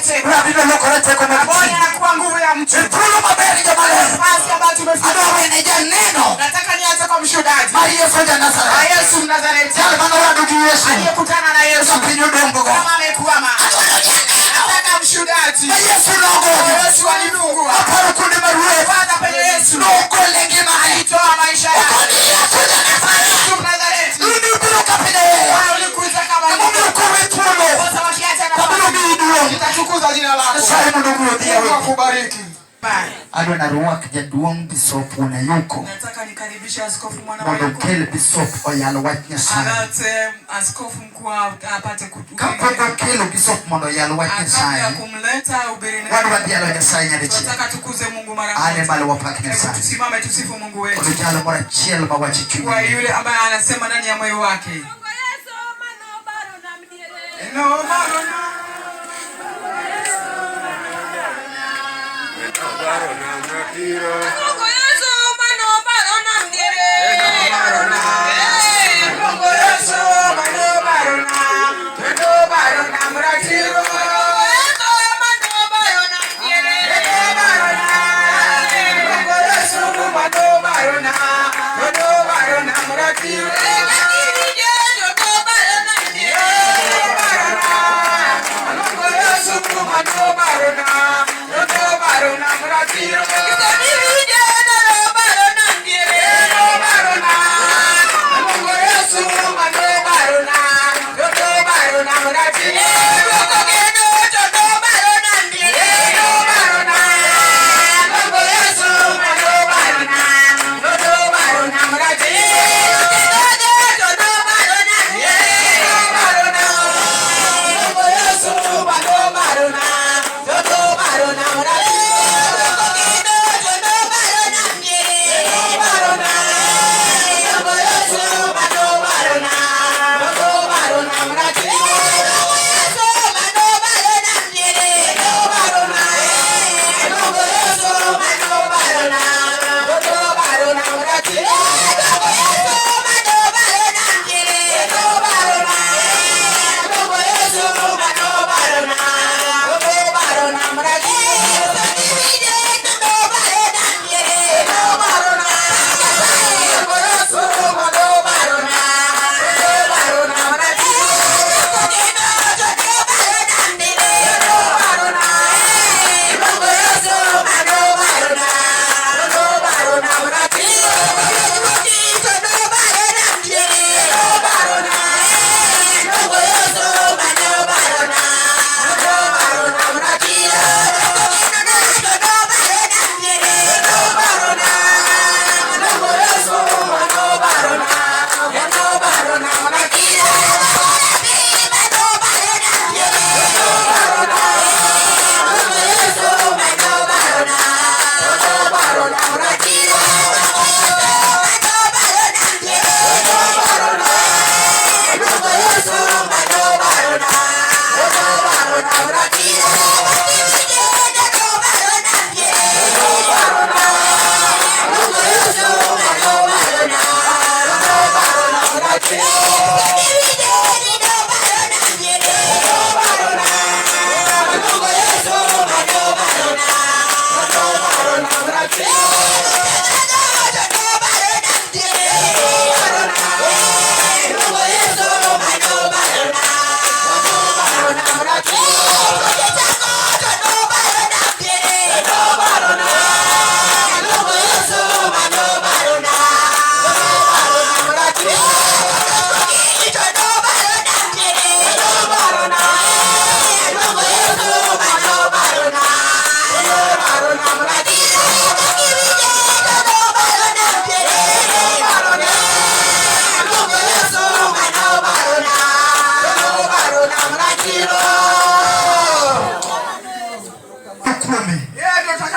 tena. Moyo anakuwa nguvu ya mtu. Nataka nianze kwa mshuhudaji. Yesu Mnazareti. Aliyekutana na Yesu. Kama amekwama. Nataka mshuhudaji. Yesu alifungua. Fadha penye Yesu. Alitoa maisha yake. Yesu Mnazareti. Ulikuja kama nitatukuza jina lako. Mungu akubariki. Ado na ruak jaduong Bishop Wanayuko. Nataka nikaribisha askofu mwana wa Yuko. Kel Bishop oyalo wach Nyasaye. Alate askofu mkuu apate kutuhubiri. Kapoko kelo Bishop mondo oyalo wach Nyasaye. Kumleta ubiri. Wadwa dialo Nyasaye nyadichi. Nataka tukuze Mungu mara moja. Ale malo wapak Nyasaye. Tusimame tusifu Mungu wetu. Kujalo mora chiel mawachi chunyi. Kwa yule ambaye anasema ndani ya moyo wake. No marona.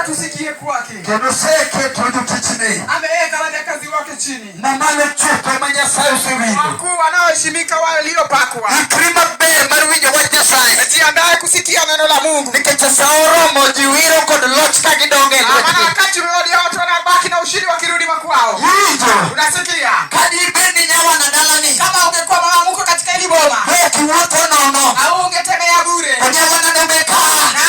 tusikie kwake. Tunaseke tudukichini. Ameweka wajakazi wake chini. Na male chupa manya sayo siwino. Wakuu wanaoheshimika waliopakwa. Ikrima be maruwijo wajasaye. Najiandae kusikia neno la Mungu. Nikecha saoro mojiwiro kod loch kagidonge. Maana wakati mmoja watu wanabaki na ushindi wakirudi makwao. Hijo. Unasikia? Kadi bendi nyawa na dalani. Kama ungekuwa mama mko katika hili boma. Wewe kiwoto nono. Au ungetembea bure. Kwenye wana domeka. Na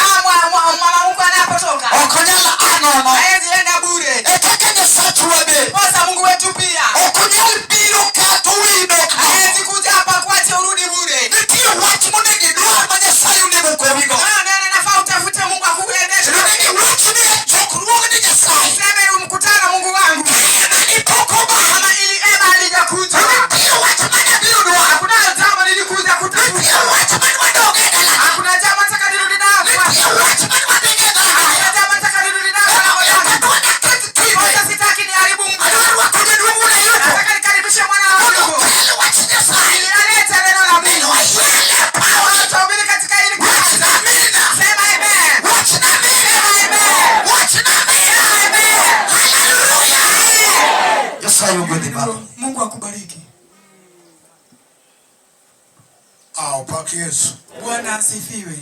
Bwana asifiwe.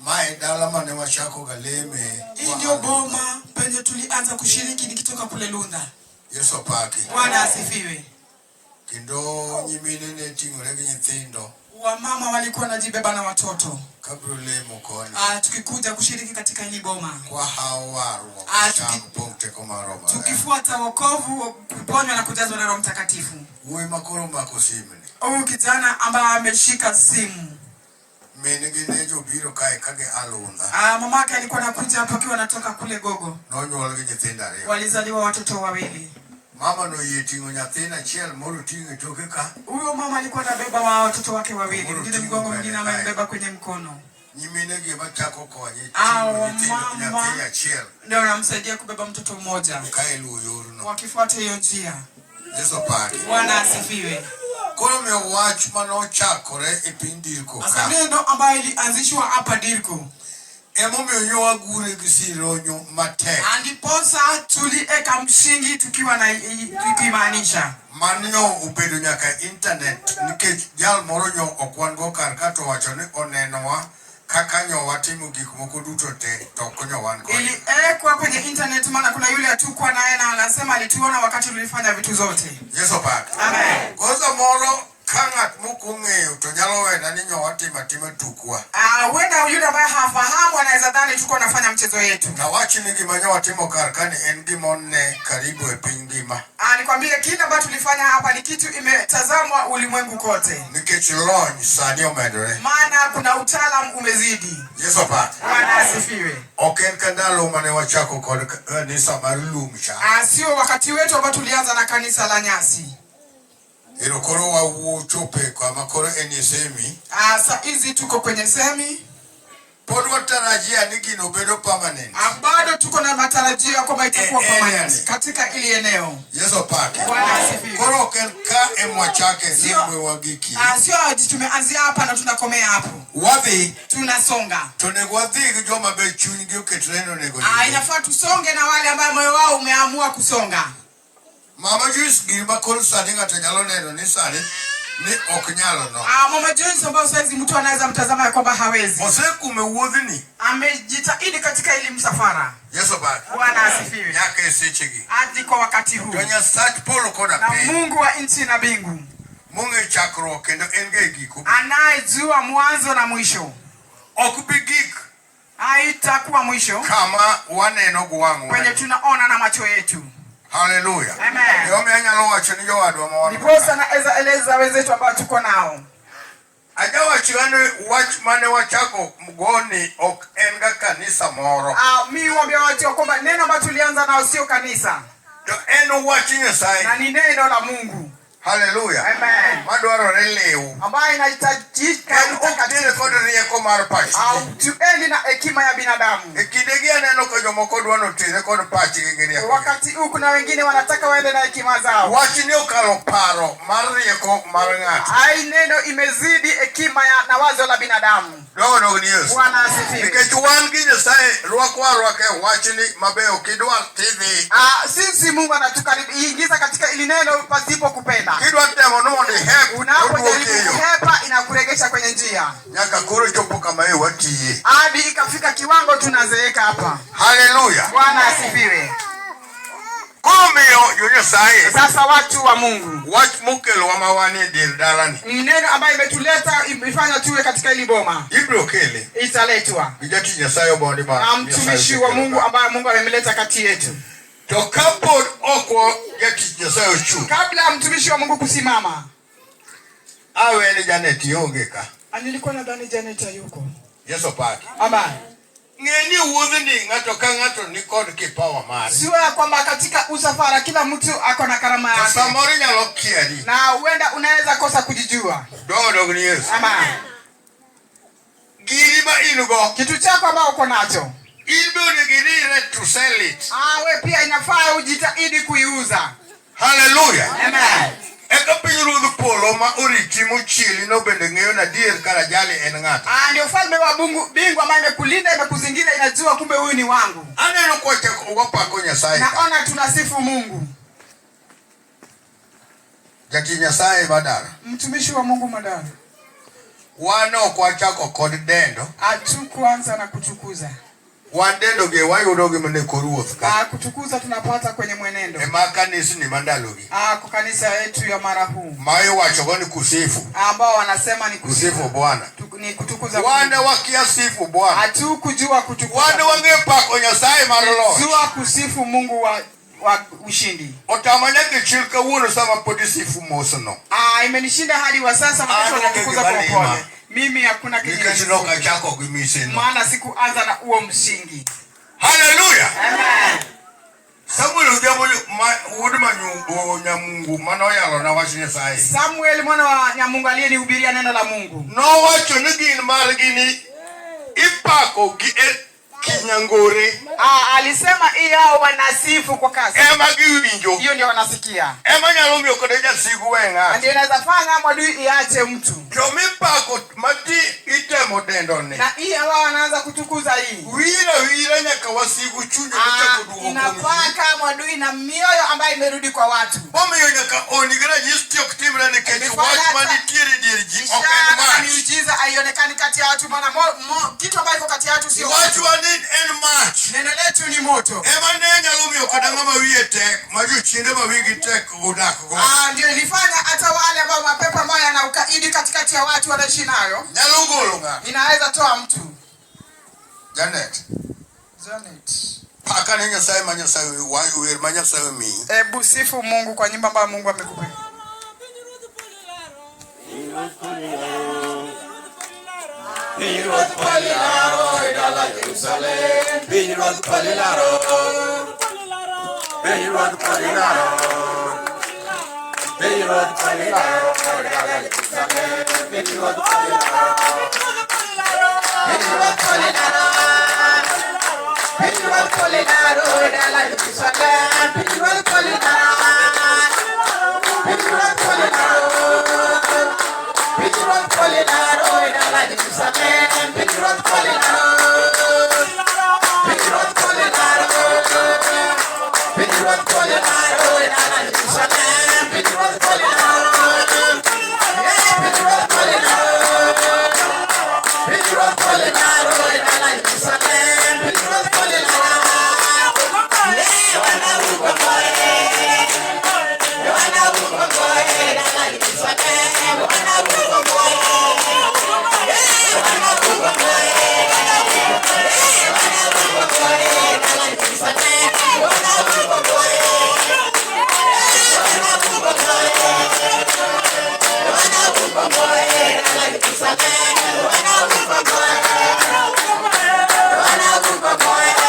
Mae dala mane wachako galeme. Hii ndio boma penye tulianza kushiriki nikitoka kule Lunda. Yesu paki. Bwana asifiwe. Kindo nyimine ne tingore gi nyithindo. Wamama walikuwa wanajibeba na watoto. Kabrule mukoni. Tukikuja kushiriki katika hili boma. Kwa hawaru. Tukifuata wokovu, kuponywa na kujazwa na Roho Mtakatifu. Uwe makoro makosimene. Huyu kijana ambaye ameshika simu. Menegenejo biro kae kage Alunda. Mamake alikuwa anakuja hapo akiwa anatoka kule Gogo. Nonyuol gi nyithinda ariyo. Walizaliwa watoto wawili. Mama no yetingo nyathina chiel moro tingo toke ka. Huyo mama alikuwa anabeba watoto wake wawili. Mwingine mgongo, mwingine amembeba kwenye mkono. Nyimine gi bachako konye. Mama ndio anamsaidia kubeba mtoto mmoja. Kaelu yoru no. Wakifuata hiyo njia. Yesu paki. Bwana asifiwe. Koro me wach mano chakore e piny Dirko ka. Asa neno ambayo ilianzishwa hapa Dirko. Emomiyo nyowa gure gi sironyo matek. Andiposa tulieka msingi tukiwa na tukimaanisha. Manyo ubedo nyaka internet nikech jal moro nyo okwan go kar kato wacho ni onenowa kaka nyo watimo gik moko duto te to konyo wan go. Iliekwa kwenye internet maana kuna yule atukwa naye na anasema alituona wakati tulifanya vitu zote. Yesu paki. Amen. Koza moro kangat mukung'eyo to nyalo wena ni nyo watima tukwa. Wenda yule ambaye hafahamu anaweza dhani tuko nafanya mchezo yetu. Na wachi ni gima nyo watimo karkani en gimone karibu e piny ngima. Nikwambie kile ambacho tulifanya hapa ni kitu imetazamwa ulimwengu kote. Nikech lony sani omedore. Maana kuna utaalamu umezidi. Yesu paki. Bwana asifiwe. Oken kandalo mane wachako kod kanisa mar lum cha. Sio wakati wetu ambao tulianza na kanisa la nyasi. Ero koro wa chope kwa makoro enisemi. Saa hizi tuko kwenye semi. Pod watarajia ni gino bedo permanent. Bado tuko na matarajio kwamba itakuwa permanent katika ili eneo. Yesu paki. Bwana asifiwe. Koro ken ka emwachake ni mwe wagiki. Sio tumeanzia hapa na tunakomea hapo. Wapi tunasonga. Tunegwadhi joma be chuny gi oketreno nego. Inafaa tusonge na wale ambao moyo wao umeamua kusonga. Mama Joyce gima kol sani ng'ato nyalo neno ni sani ni ok nyalo no. Mama Joyce ambaye saizi mtu anaweza mtazama kwamba hawezi. Osekume wuodhini. Amejitahidi katika ili msafara. Yesu baba. Bwana asifiwe. Nyaka sechegi. Hadi kwa wakati huu. Tonya search polo koda pe. Na Mungu wa nchi na mbingu. Mungu chakro kendo enge giko. Anayejua mwanzo na mwisho. Okupigik. Haitakuwa mwisho. Kama waneno gwangu. Kwenye tunaona na macho yetu. Hallelujah. Amen. Yomi anyalo wacho ni jowadwa ma wan. Ndiposa na eleza wenzetu ambao tuko nao. Ajawachiwane wach mane wachako mgoni ok enga kanisa moro. Mimi waambia watu kwamba neno ambalo tulianza nao sio kanisa. To eno wach Nyasaye. Na ni neno la Mungu. Hallelujah. Amen. Madwarore leo. Ambayo inahitajika katika kodi rieko mar pach. Tuendi na hekima ya binadamu. Kidegi aneno ko jomoko dwano tire kod pach gi rieko. Wakati huu kuna wengine wanataka waende na hekima zao. Wach ni okalo paro mar rieko mar ng'ato. Ai neno imezidi hekima na wazo la binadamu. Dogo ni Yesu. Bwana asifiwe. Nikech wan gi Nyasaye rwako wach ni mabeyo kidwa TV. Sisi Mungu anatukaribisha katika ili neno pasipo kupenda. Kidwa temo no ndi hep. Unapojaribu hepa inakuregesha kwenye njia. Nyaka koro chopo kama hiyo watie. Hadi ikafika kiwango tunazeeka hapa. Hallelujah. Bwana asifiwe. Komeo Nyasaye. Sasa watu wa Mungu. Wach mukelo wa mawani dir dalani. Neno ambayo imetuleta imefanya tuwe katika ili boma. Ibro kele. Italetwa. Bijati Nyasaye obodi ba. Na mtumishi wa Mungu ambaye Mungu amemleta kati yetu. To kapod okwo yati Nyasaye ochu. Kabla mtumishi wa Mungu kusimama. Awe ni Janet yonge ka. Nilikuwa nadhani Janet yuko. Yesu paki. Amen. Ngeni wuodhini ng'ato ka ng'ato ni kod kipawa mare. Sio kwamba katika usafara kila mtu ako na karama yake. Samori nyalo kiari. Na huenda unaweza kosa kujijua. Dogo ni Yesu. Amen. Giriba inugo. Kitu chako ambao uko nacho. Ilbe unigirire to sell it. We pia inafaa ujitahidi kuiuza. Hallelujah. Amen. Eka pinyurudu polo ma uriti muchili no bende ng'eyo na dier karajali en ng'ato. Ndio falme wa bingu ambaye imekulinda imekuzingira inajua kumbe huyu ni wangu. Aneno kwache wapako Nyasaye. Naona tunasifu Mungu. Jati Nyasaye badara. Mtumishi wa Mungu madara. Wano kwa chako kod dendo. Hatukuanza na kutukuza. Wandendo ge wayudoge mene koruoth ka. Kutukuza tunapata kwenye mwenendo. Ema kanisa ni mandalogi. Kwa kanisa yetu ya mara huu. Mayo wacho ni kusifu. Ambao wanasema ni kusifu Bwana. Ni kutukuza. Wana wakiasifu Bwana. Hatukujua kutukuza. Wana wangepako Nyasaye marolo. Jua kusifu Mungu wa ushindi. Otamanya kichilka uno sama podisifu mosono. Imenishinda hadi wa sasa mtukuza kwa pole. Mimi hakuna kitu. Nikachinoka chako kumiseno. Maana sikuanza na huo msingi. Hallelujah. Amen. Samuel ujambo huduma Nyamungu mano yalo na wachine sai. Samuel mwana wa Nyamungu aliyenihubiria neno la Mungu. No wacho nigin margini ipako gi Kinyangore. Alisema hao wanasifu kwa kasi. Ema giwinjo. Hiyo ndio wanasikia. Ema nyalomyo kodeja sigu wenga. Ndio inaweza fanya mwadui iache mtu. Jomi pako mati itemo dendone. Na hao wanaanza kutukuza hii. Wira nyaka wasigu chunjo kudugo. Inapaka mwadui na mioyo ambayo imerudi kwa watu. Omiyo nyaka onigira yistio kutimra ni kechi watchman tiri diriji. Okay, miujiza aionekani kati ya watu maana kitu ambacho kati ya watu sio. Watchman in March. Neno letu ni moto. Ema nenya lumyo kodangama wiete maju chinde mawigi tek udako. Ndio ilifanya hata wale ambao mapepo ambayo yanaukaidi katikati ya watu wanaishi nayo. Nyalugolunga. Inaweza toa mtu. Janet. Paka nenya sai manya sai wer manya sai mi. Hebu sifu Mungu kwa nyimbo ambayo Mungu amekupa. Birod palilaro idala Jerusalem. Birod palilaro. Birod palilaro. Birod palilaro idala Jerusalem. Birod palilaro. Birod palilaro. Birod palilaro idala Jerusalem. Birod palilaro. Birod palilaro. Birod palilaro idala Jerusalem. Birod palilaro. Birod palilaro. Birod palilaro idala Jerusalem. Birod palilaro. Birod palilaro. Birod palilaro idala Jerusalem. Birod palilaro. Wana uko boy. Wana uko boy idala Jerusalem. Wana uko boy. Wana uko boy. Wana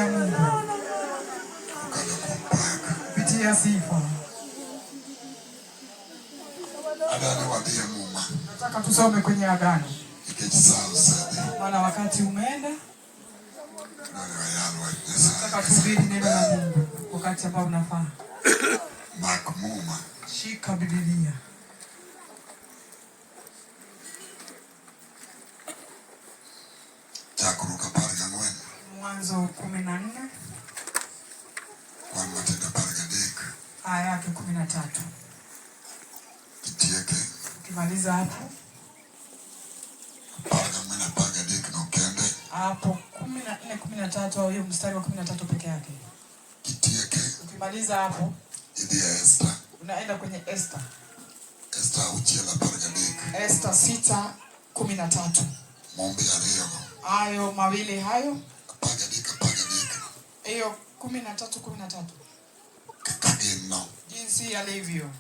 ya Mungu kupitia sifa. Nataka tusome kwenye Agano, maana wakati umeenda. Nataka tuhubiri neno la Mungu wakati ambao unafaa. Shika Biblia. Mwanzo 14 aya yake 13. Ukimaliza hapo hapo 14:13 au hiyo mstari wa 13 peke yake. Ukimaliza hapo unaenda kwenye Esther. Esther 6:13. Hayo mawili hayo. Hiyo 13:13. Jinsi alivyo.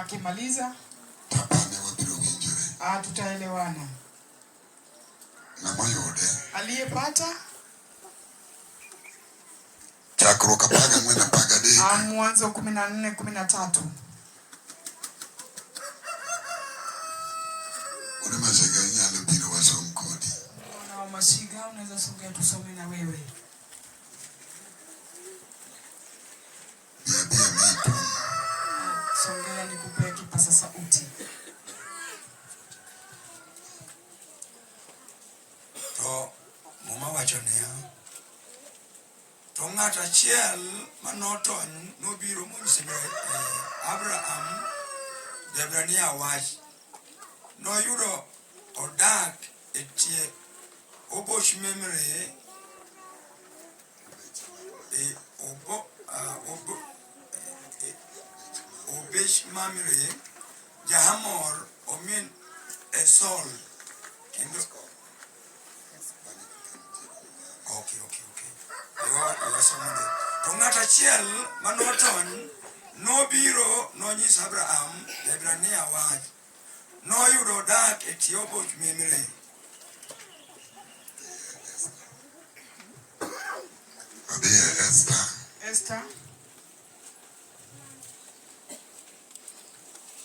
Ukimaliza tutaelewana. Aliyepata Mwanzo 14:13. Mashiga unaweza songea tusome na wewe. Songea nikupe kipasa sauti. To mama wachonea. To ngata chiel manoton nobiro monsebe Abraham Debrania wach. No yudo odak etie Obosh memory Obesh memory Jahamor Omin Esol Okay. You are someone there. Tongata chiel manoton no biro no nyis Abraham Debrania wach. No yudo dak Obosh memory. Esther.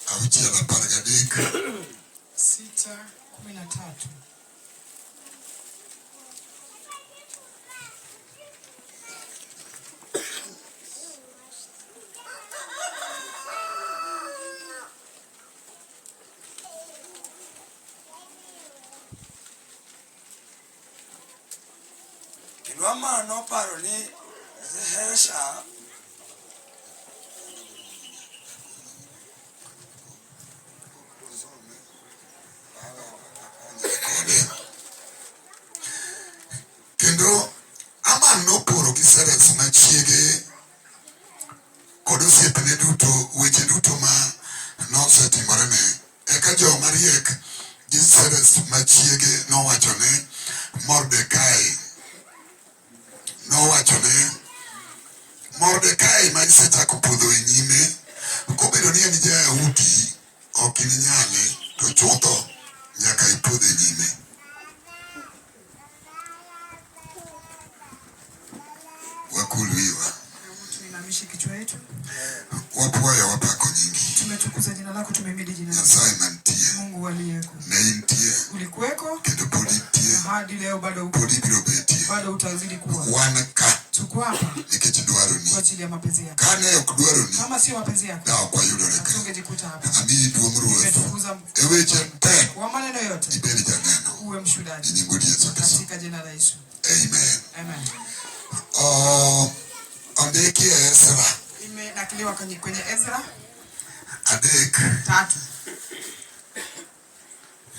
Auchiela pargadek. 6:13. Kilwama no paro ni Hesha Kendo ama no poro kiseres machiege kodusie pene duto weche duto ma no setimore ne eka jo mariek kiseres machiege no wachone Mordekai ma gisechako podho e nyime kobedo ni en ja-Yahudi ok ininyale to chutho nyaka ipodhe nyime. Wakuluiwa wapuoyo wapako nyingi. Tumetukuza jina lako, tumehimidi jina lako. Nyasaye mantie Mungu aliyeko. Ne intie Ulikuweko kendo pod intie hadi leo bado uko. Pod ibiro betie. Bado utazidi kuwa. Wan ka tuko hapa nikech dwaroni kwa ajili ya mapenzi yako. Kane ok dwaroni Kama sio mapenzi yako na kwa yudore ka tungejikuta hapa. Ami duong' ruoth eweche te kwa maneno yote ibed janeno uwe mshuhudaji nyingi Yesu Kristo katika jina la Yesu. Amen. Amen. Andiki Ezra imenakiliwa kwenye Ezra 3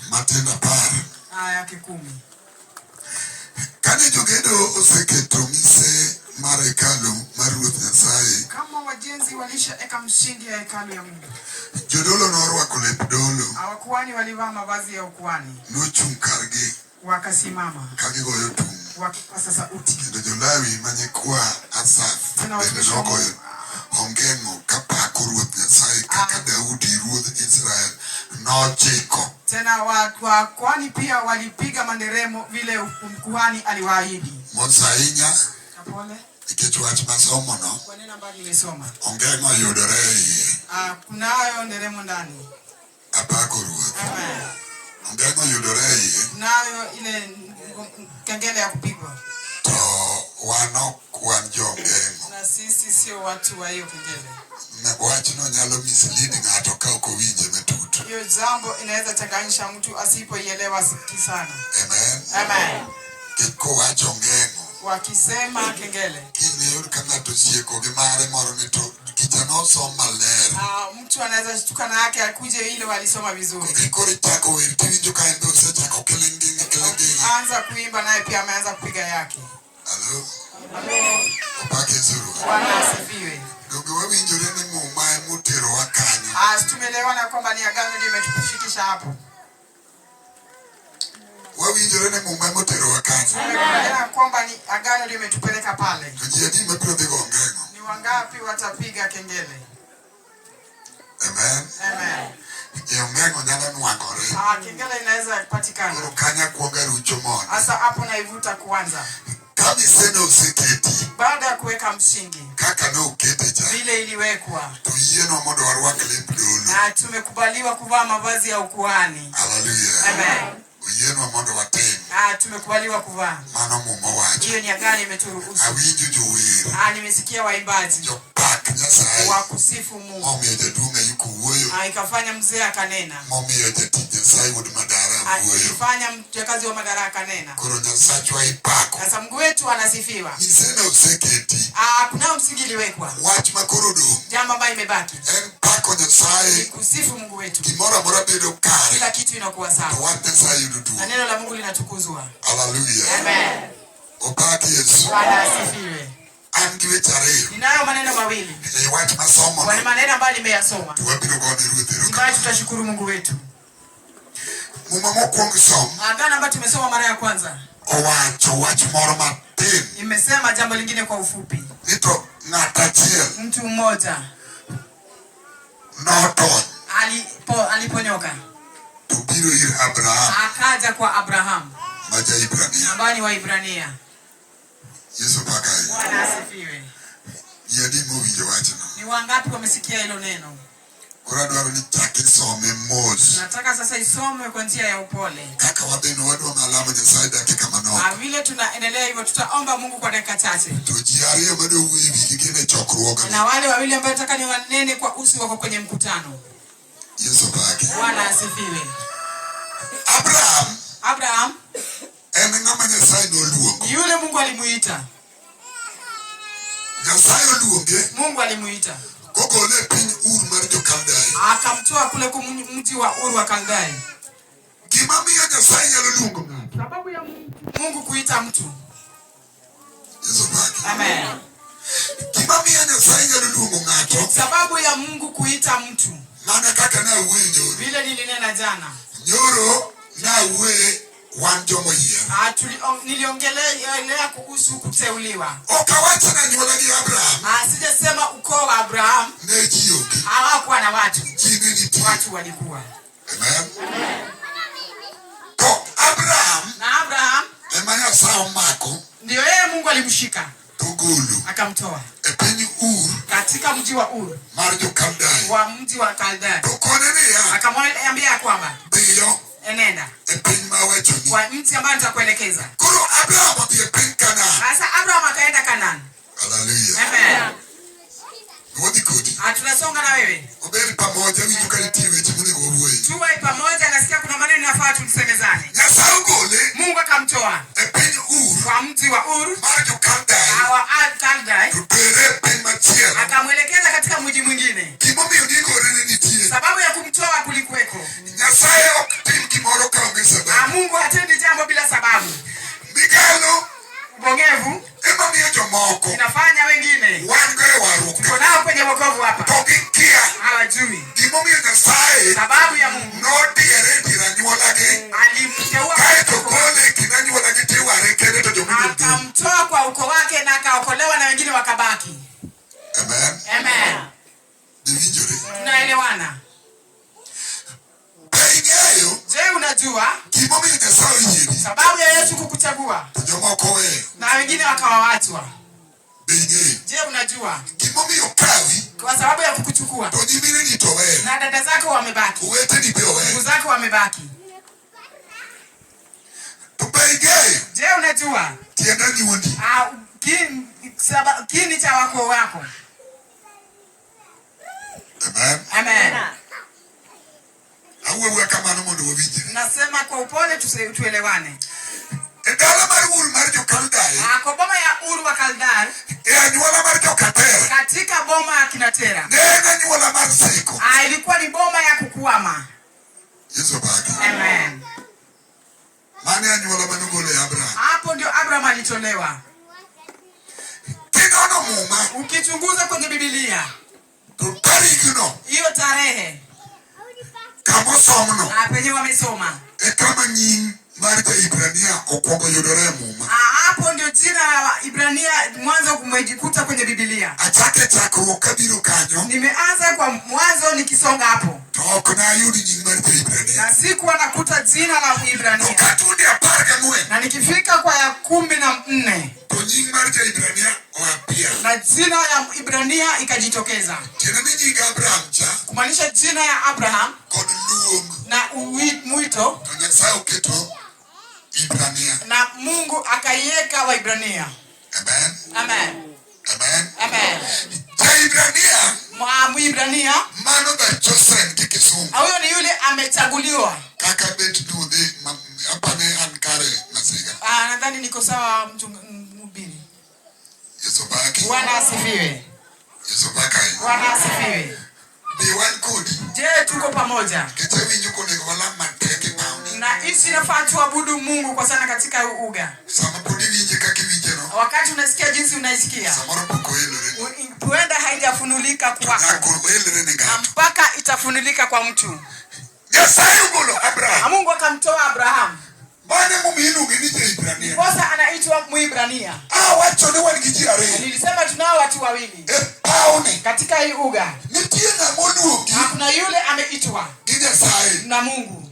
Matendo 10 aya 10. Kane jogedo oseketo mise mar hekalu mar Ruoth Nyasaye, kama wajenzi walishaeka msingi ya hekalu ya Mungu, jodolo norwako lep dolo, hawakuhani walivaa mavazi ya ukuhani, nochung' kargi wakasimama kagigoyo tum, wakipasa sauti. Kendo Jolawi ma nyikwa Asaf bende nogoyo ongeng'o kapako Ruoth Nyasaye kaka Daudi ruodh Israel nochiko. Tena wakuhani pia walipiga manderemo vile mkuhani aliwaahidi. Mosainya. Kapole. Ikichwach masomo no. Kwa nini ambalo nimesoma? Ongengo yudore. Kunayo nderemo ndani. Apako ruoth. Amen. Ongengo yudore. Kunayo ile kengele ya kupigwa. To wano kwan jongengo. Na sisi sio watu wa hiyo kengele. Wach no nyalo mislead ng'ato ka ok owinje matut. Hiyo jambo inaweza changanyisha mtu asipoielewa sana. Amen. Amen. Kiko wacho ngengo. Wakisema kengele. King'eyo ka ng'ato sieko gi mare moro ni to kijana osomo maler. Mtu anaweza shtuka na yake akuje ile walisoma vizuri. Ikore chako wer kiwinjo ka endo osechako kelengenge. Anza kuimba naye pia ameanza kupiga yake. Hello. Hello. Opake zuru. Bwana asifiwe. Dogo wawinjore ni muma emutero wakanyo. Tumeelewana kwamba ni agano ndio imetufikisha hapo. Wawinjore ni muma emutero wakanyo. Tumeelewana kwamba ni agano ndio imetupeleka pale. Tujiadi mapiro dhigo ngengo. Ni wangapi watapiga kengele? Amen. Amen. Ngengo nyalo nwangore. Kengele inaweza kupatikana. Koro kanya kuonga rucho mono. Sasa hapo naivuta kwanza. Kama seno usiketi. Baada ya kuweka msingi. Kaka no ukete cha. Vile iliwekwa. Tuyieno mondo warwak lep dolo. Na tumekubaliwa kuvaa mavazi ya ukuhani. Hallelujah. Amen. Uyieno mondo watem. Tumekubaliwa kuvaa. Mano muma wacho. Hiyo ni agano imeturuhusu. Awinjo jower. Nimesikia waimbaji. Jopak Nyasaye. Wa kusifu Mungu. Momiyo jaduong' yuko wuoyo. Ikafanya mzee akanena. Momiyo jatich Nyasaye wuod madara wuoyo. Ikafanya mjakazi wa madara akanena. Koro Nyasachwa ipako. Sasa Mungu wetu anasifiwa. Niseme useketi. Kuna msingi iliwekwa. Wach makoro dong'. Jambo ambayo imebaki. En pako Nyasaye. Ni kusifu Mungu wetu. Gimoro amora bedo kare. Kila kitu inakuwa sawa. To wach Nyasaye yudo duong'. Na neno la Mungu linatukuzwa. Hallelujah. Amen. Opaki Yesu. Bwana asifiwe. An gi weche ariyo. Ninayo maneno mawili. Wach masomo. Kwa maneno ambayo nimeyasoma. Wabiro gone ruoth erokamano. Ambayo tutashukuru Mungu wetu. Muma mokwongo somo. Agano ambayo tumesoma mara ya kwanza. Owacho wach moro matin. Imesema jambo lingine kwa ufupi. Nito ng'ato achiel. Mtu mmoja. Notony. Aliponyoka. To biro ir Abraham. Akaja kwa Abraham. Maja Ibrania. Ambaye ni wa Ibrania. Yesu pakai. Bwana asifiwe. Yadi mowinjo wachno. Ni wangapi wamesikia hilo neno? Kora dwaro ni chaki some mos. Nataka sasa isomwe kwa njia ya upole. Kaka wadhino wadwa malamo Nyasaye dakika manok. Vile tunaendelea hivyo tutaomba Mungu kwa dakika chache. To ji ariyo bado wuoyo wigi gin e chokruok. Na wale wawili ambao nataka ni wanene kwa usi wako kwenye mkutano. Yesu paki. Bwana asifiwe. Abraham en ng'ama Nyasaye noluongo. Yule Mungu alimuita. Nyasaye oluonge. Mungu alimuita. Kogole piny Ur mar jo-Kaldai. Akamtoa kule kwa mji wa Ur wa Kaldai. Gima miyo Nyasaye nyalo luongo ng'ato. Sababu ya Mungu kuita mtu. Yesu paki. Amen. Gima miyo Nyasaye nyalo luongo ng'ato. Sababu ya Mungu kuita mtu. Mana kaka na wuoyo. Vile nilinena jana. Nyoro na wuoyo wan jomo yie. Niliongelea kuhusu kuteuliwa. Okawacha na nyuola gi Abraham. Sijasema ukoo wa Abraham. Ne ji oge. Hawakuwa na watu. Jini nitie. Watu walikuwa. Amen. Ko Abraham. Na Abraham. Ema Nyasaye omako. Ndio yeye Mungu alimshika. Togolo. Akamtoa. E piny Ur. Katika mji wa Ur. Mar jo-Kaldai. Wa mji wa Kaldai. To kone niya. Akamwambia kwamba. Dhiyo. Enenda. E piny mawachoni. Kwa nchi ambayo nitakuelekeza. Koro Abraham odhi e piny Kanaan. Sasa Abraham akaenda Kanaan. Hallelujah. Amen. Wadhi kodi. Tunasonga na wewe. Oberi pamoja winjo ka nitie weche monego wawuoye. Tuwe pamoja, nasikia kuna maneno nafaa tusemezane. Nyasaye ogole. Mungu akamtoa. E piny Ur. Kwa mji wa Ur. Mar jo-Kaldai. Hawa Kaldai. To tere e piny machielo. Akamwelekeza katika mji mwingine. Gimomiyo nigore ne nitie. Sababu ya kumtoa kulikuweko. Nyasaye ok tim gimoro ka onge sababu. Mungu hatendi jambo bila sababu. Migalo. Ubongevu. Ema miyo jomoko. Inafanya wengine. Wan go e warruok. Tuko nao kwenye wokovu hapa. To gikia. Hawajui. Gimomiyo Nyasaye. Sababu ya Mungu. Nodiere dir anyuolagi. Alimteua. Kaeto gole kind anyuolagi tiware kende to jomoko. Akamtoa kwa ukoo wake na akaokolewa na wengine wakabaki. Amen. Amen. Divinjore. Tunaelewana. Ing'eyo. Je, unajua utajua sababu ya Yesu kukuchagua na wengine wakawawachwa. Je, unajua kwa sababu ya kukuchukua na dada zako wamebaki, ndugu zako wamebaki? Je, unajua kini cha wako wako? Amen. Nasema kwa upole tuelewane. Kwa boma ya Uru wa Kaldar, katika boma ya Kinatera, ilikuwa ni boma ya kukuama. Amen. Hapo ndio Abraham alitolewa. Ukichunguza kwenye Biblia, hiyo tarehe penye wamesoma, hapo ndio jina la Ibrania mwanzo kumejikuta kwenye Biblia. Nimeanza kwa mwanzo nikisonga hapo, na siku anakuta jina la Ibrania, na nikifika kwa ya 14 na jina ya Ibrania ikajitokeza, kumaanisha jina ya Abraham na mwito, na Mungu akaiweka wa Ibrania. Amen. Amen. Amen. Ibrania huyo ni yule amechaguliwa. Nadhani niko sawa mhubiri. Bwana asifiwe. Bwana asifiwe. Je, tuko pamoja? Na hizi nafaa tuabudu Mungu kwa sana katika uga. Wakati unasikia jinsi unaisikia, huenda haijafunulika kwako mpaka itafunulika kwa mtu. Mungu akamtoa Abraham. Kosa anaitwa Muibrania. Nilisema tunao watu wawili katika hii uga. Kuna yule ameitwa na Mungu,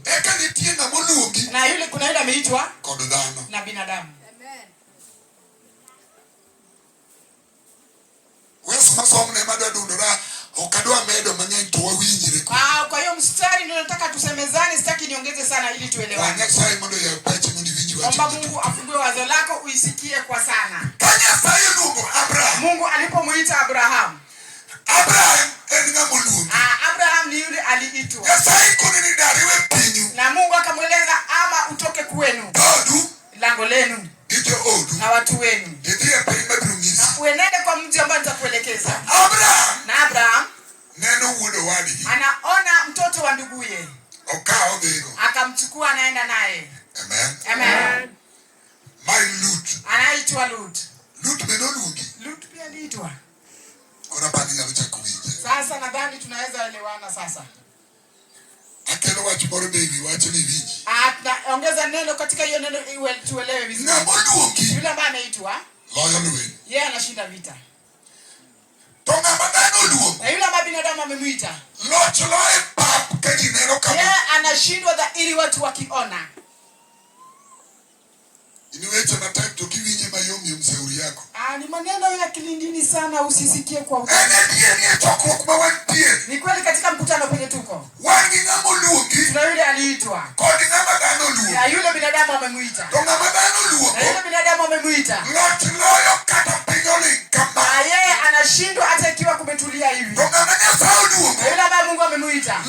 na yule kuna yule ameitwa na binadamu. Kwa hiyo mstari ndio nataka tusemezane, sitaki niongeze sana ili tuelewane. Omba Mungu afungue wazo lako uisikie kwa sana. Mungu alipomuita Abraham, Abraham ni yule aliitwa, na Mungu akamweleza ama utoke kwenu, lango lenu na watu wenu, na uenende kwa mji ambao nitakuelekeza. Na Abraham anaona mtoto wa nduguye, akamchukua anaenda naye. Amen. Anaitwa Lut. Lut pia aliitwa. Sasa nadhani tunaweza elewana sasa. Ongeza neno katika hiyo neno iwe tuelewe vizuri. Yule ambaye ameitwa, yeye anashinda vita. Na yule ambaye binadamu amemuita, yeye anashindwa ili watu wakiona. Ni maneno ya kilindini sana, usisikie kwa uta. Ni kweli katika mkutano kwenye tuko, tuna yule aliitwa, na yule binadamu amemuita, na yule binadamu amemuita, na yeye anashindwa hata ikiwa kumetulia hivi. Na yule ambaye Mungu amemuita,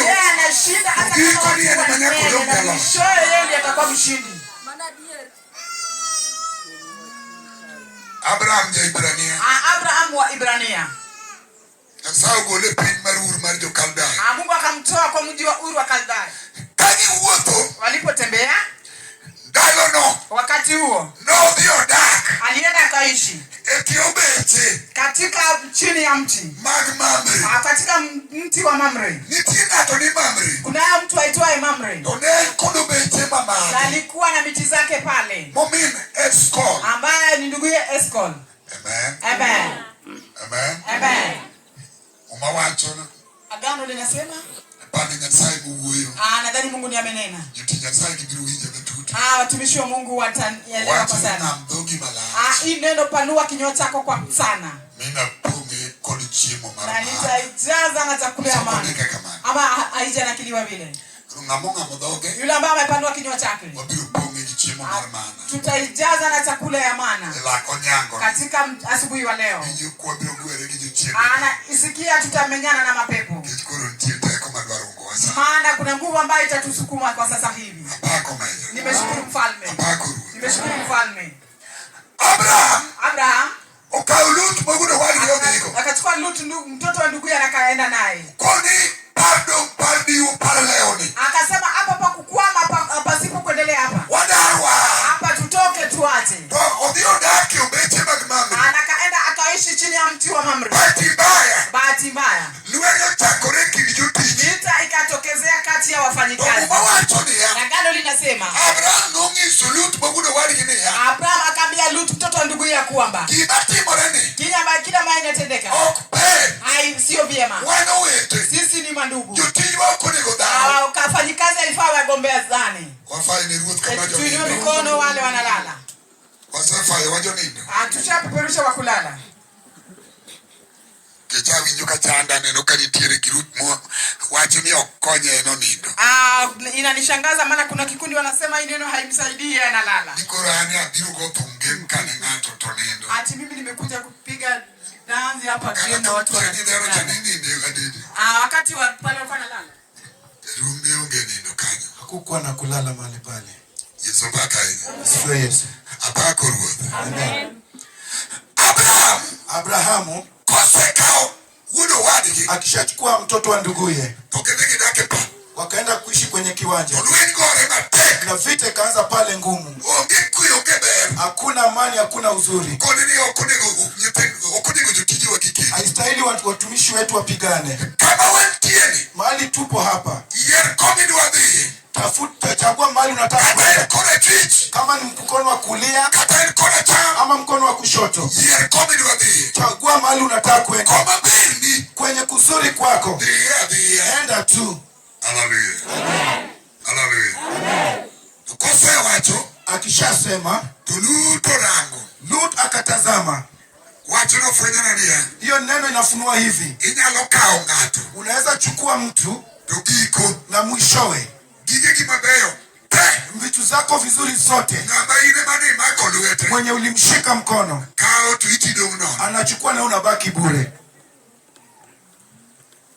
yeye anashinda hata kama yeye ndiye atakuwa mshindi. Abraham ya Ibrania. Abraham wa Ibrania. Mungu akamtoa kwa mji wa Uru wa Kaldar. Walipotembea wakati huo, alienda akaishi katika chini ya mti, katika mti wa Mamre. Kuna mtu aitwaye Mamre, alikuwa na miti zake pale, ambaye ni ndugu ya Eskol. Amen. Amen. Amen. Agano linasema nadhani Mungu ni amenena. Watumishi wa Mungu watanielewa kwa sana. Hii neno panua kinywa chako kwa sana. Na nitaijaza na chakula ya maana. Ama haijanakiliwa vile. Yule ambaye amepanua kinywa chake, tutaijaza na chakula ya maana katika asubuhi wa leo. Isikia tutamenyana na mapepo. Maana kuna nguvu ambayo itatusukuma kwa sasa hivi. Nimeshukuru mfalme. Nimeshukuru mfalme. Abraham akachukua Lut mtoto wa ndugu yake akaenda naye. Akasema hapa pa kukwama pasipo kuendelea hapa. Hapa tutoke tuache. Akaenda akaishi chini ya mti wa Mamre. Bahati mbaya. Vita ikatokezea kati ya wafanyikazi. Na gano linasema Abraham akamwambia Lut mtoto wa ndugu yake kwamba kila mara inatendeka sio vyema. Sisi ni mandugu. Wafanyikazi alifaa wagombea zani. Tuinue mikono wale wanalala. Tushapeperusha wa kulala. Inanishangaza maana kuna kikundi wanasema hii neno haimsaidii analala. Ati mimi nimekuja kupiga danzi hapa tena watu wanalala. Wakati wa pale walikuwa wanalala. Hakukuwa na kulala mahali pale. Yesu baka Sio Yesu. Abako ruoth. Amen. Abrahamu kosekao wudo wadigi akishachukua mtoto wa nduguye wakaenda kuishi kwenye kiwanja na vita ikaanza pale ngumu. Hakuna amani, hakuna uzuri. Haistahili watumishi wetu wapigane. Mahali tupo hapa, tafuta, chagua mahali unataka. Kama ni mkono wa kulia ama mkono wa kushoto, chagua mahali unataka kwenda. Kwenye kuzuri kwako enda tu. Hallelujah. Amen. Hallelujah. Amen. Tukose wacho akishasema tuluto rango. Lut akatazama. Wacho no fwenyana nia. Hiyo neno inafunua hivi. Inyalo kao ng'ato. Unaweza chukua mtu tugiko na mwishowe gigegi mabeyo. Vitu zako vizuri zote. Ng'ama ine mani mako luete. Mwenye ulimshika mkono. Kao tuiti dongno. Anachukua na unabaki bure.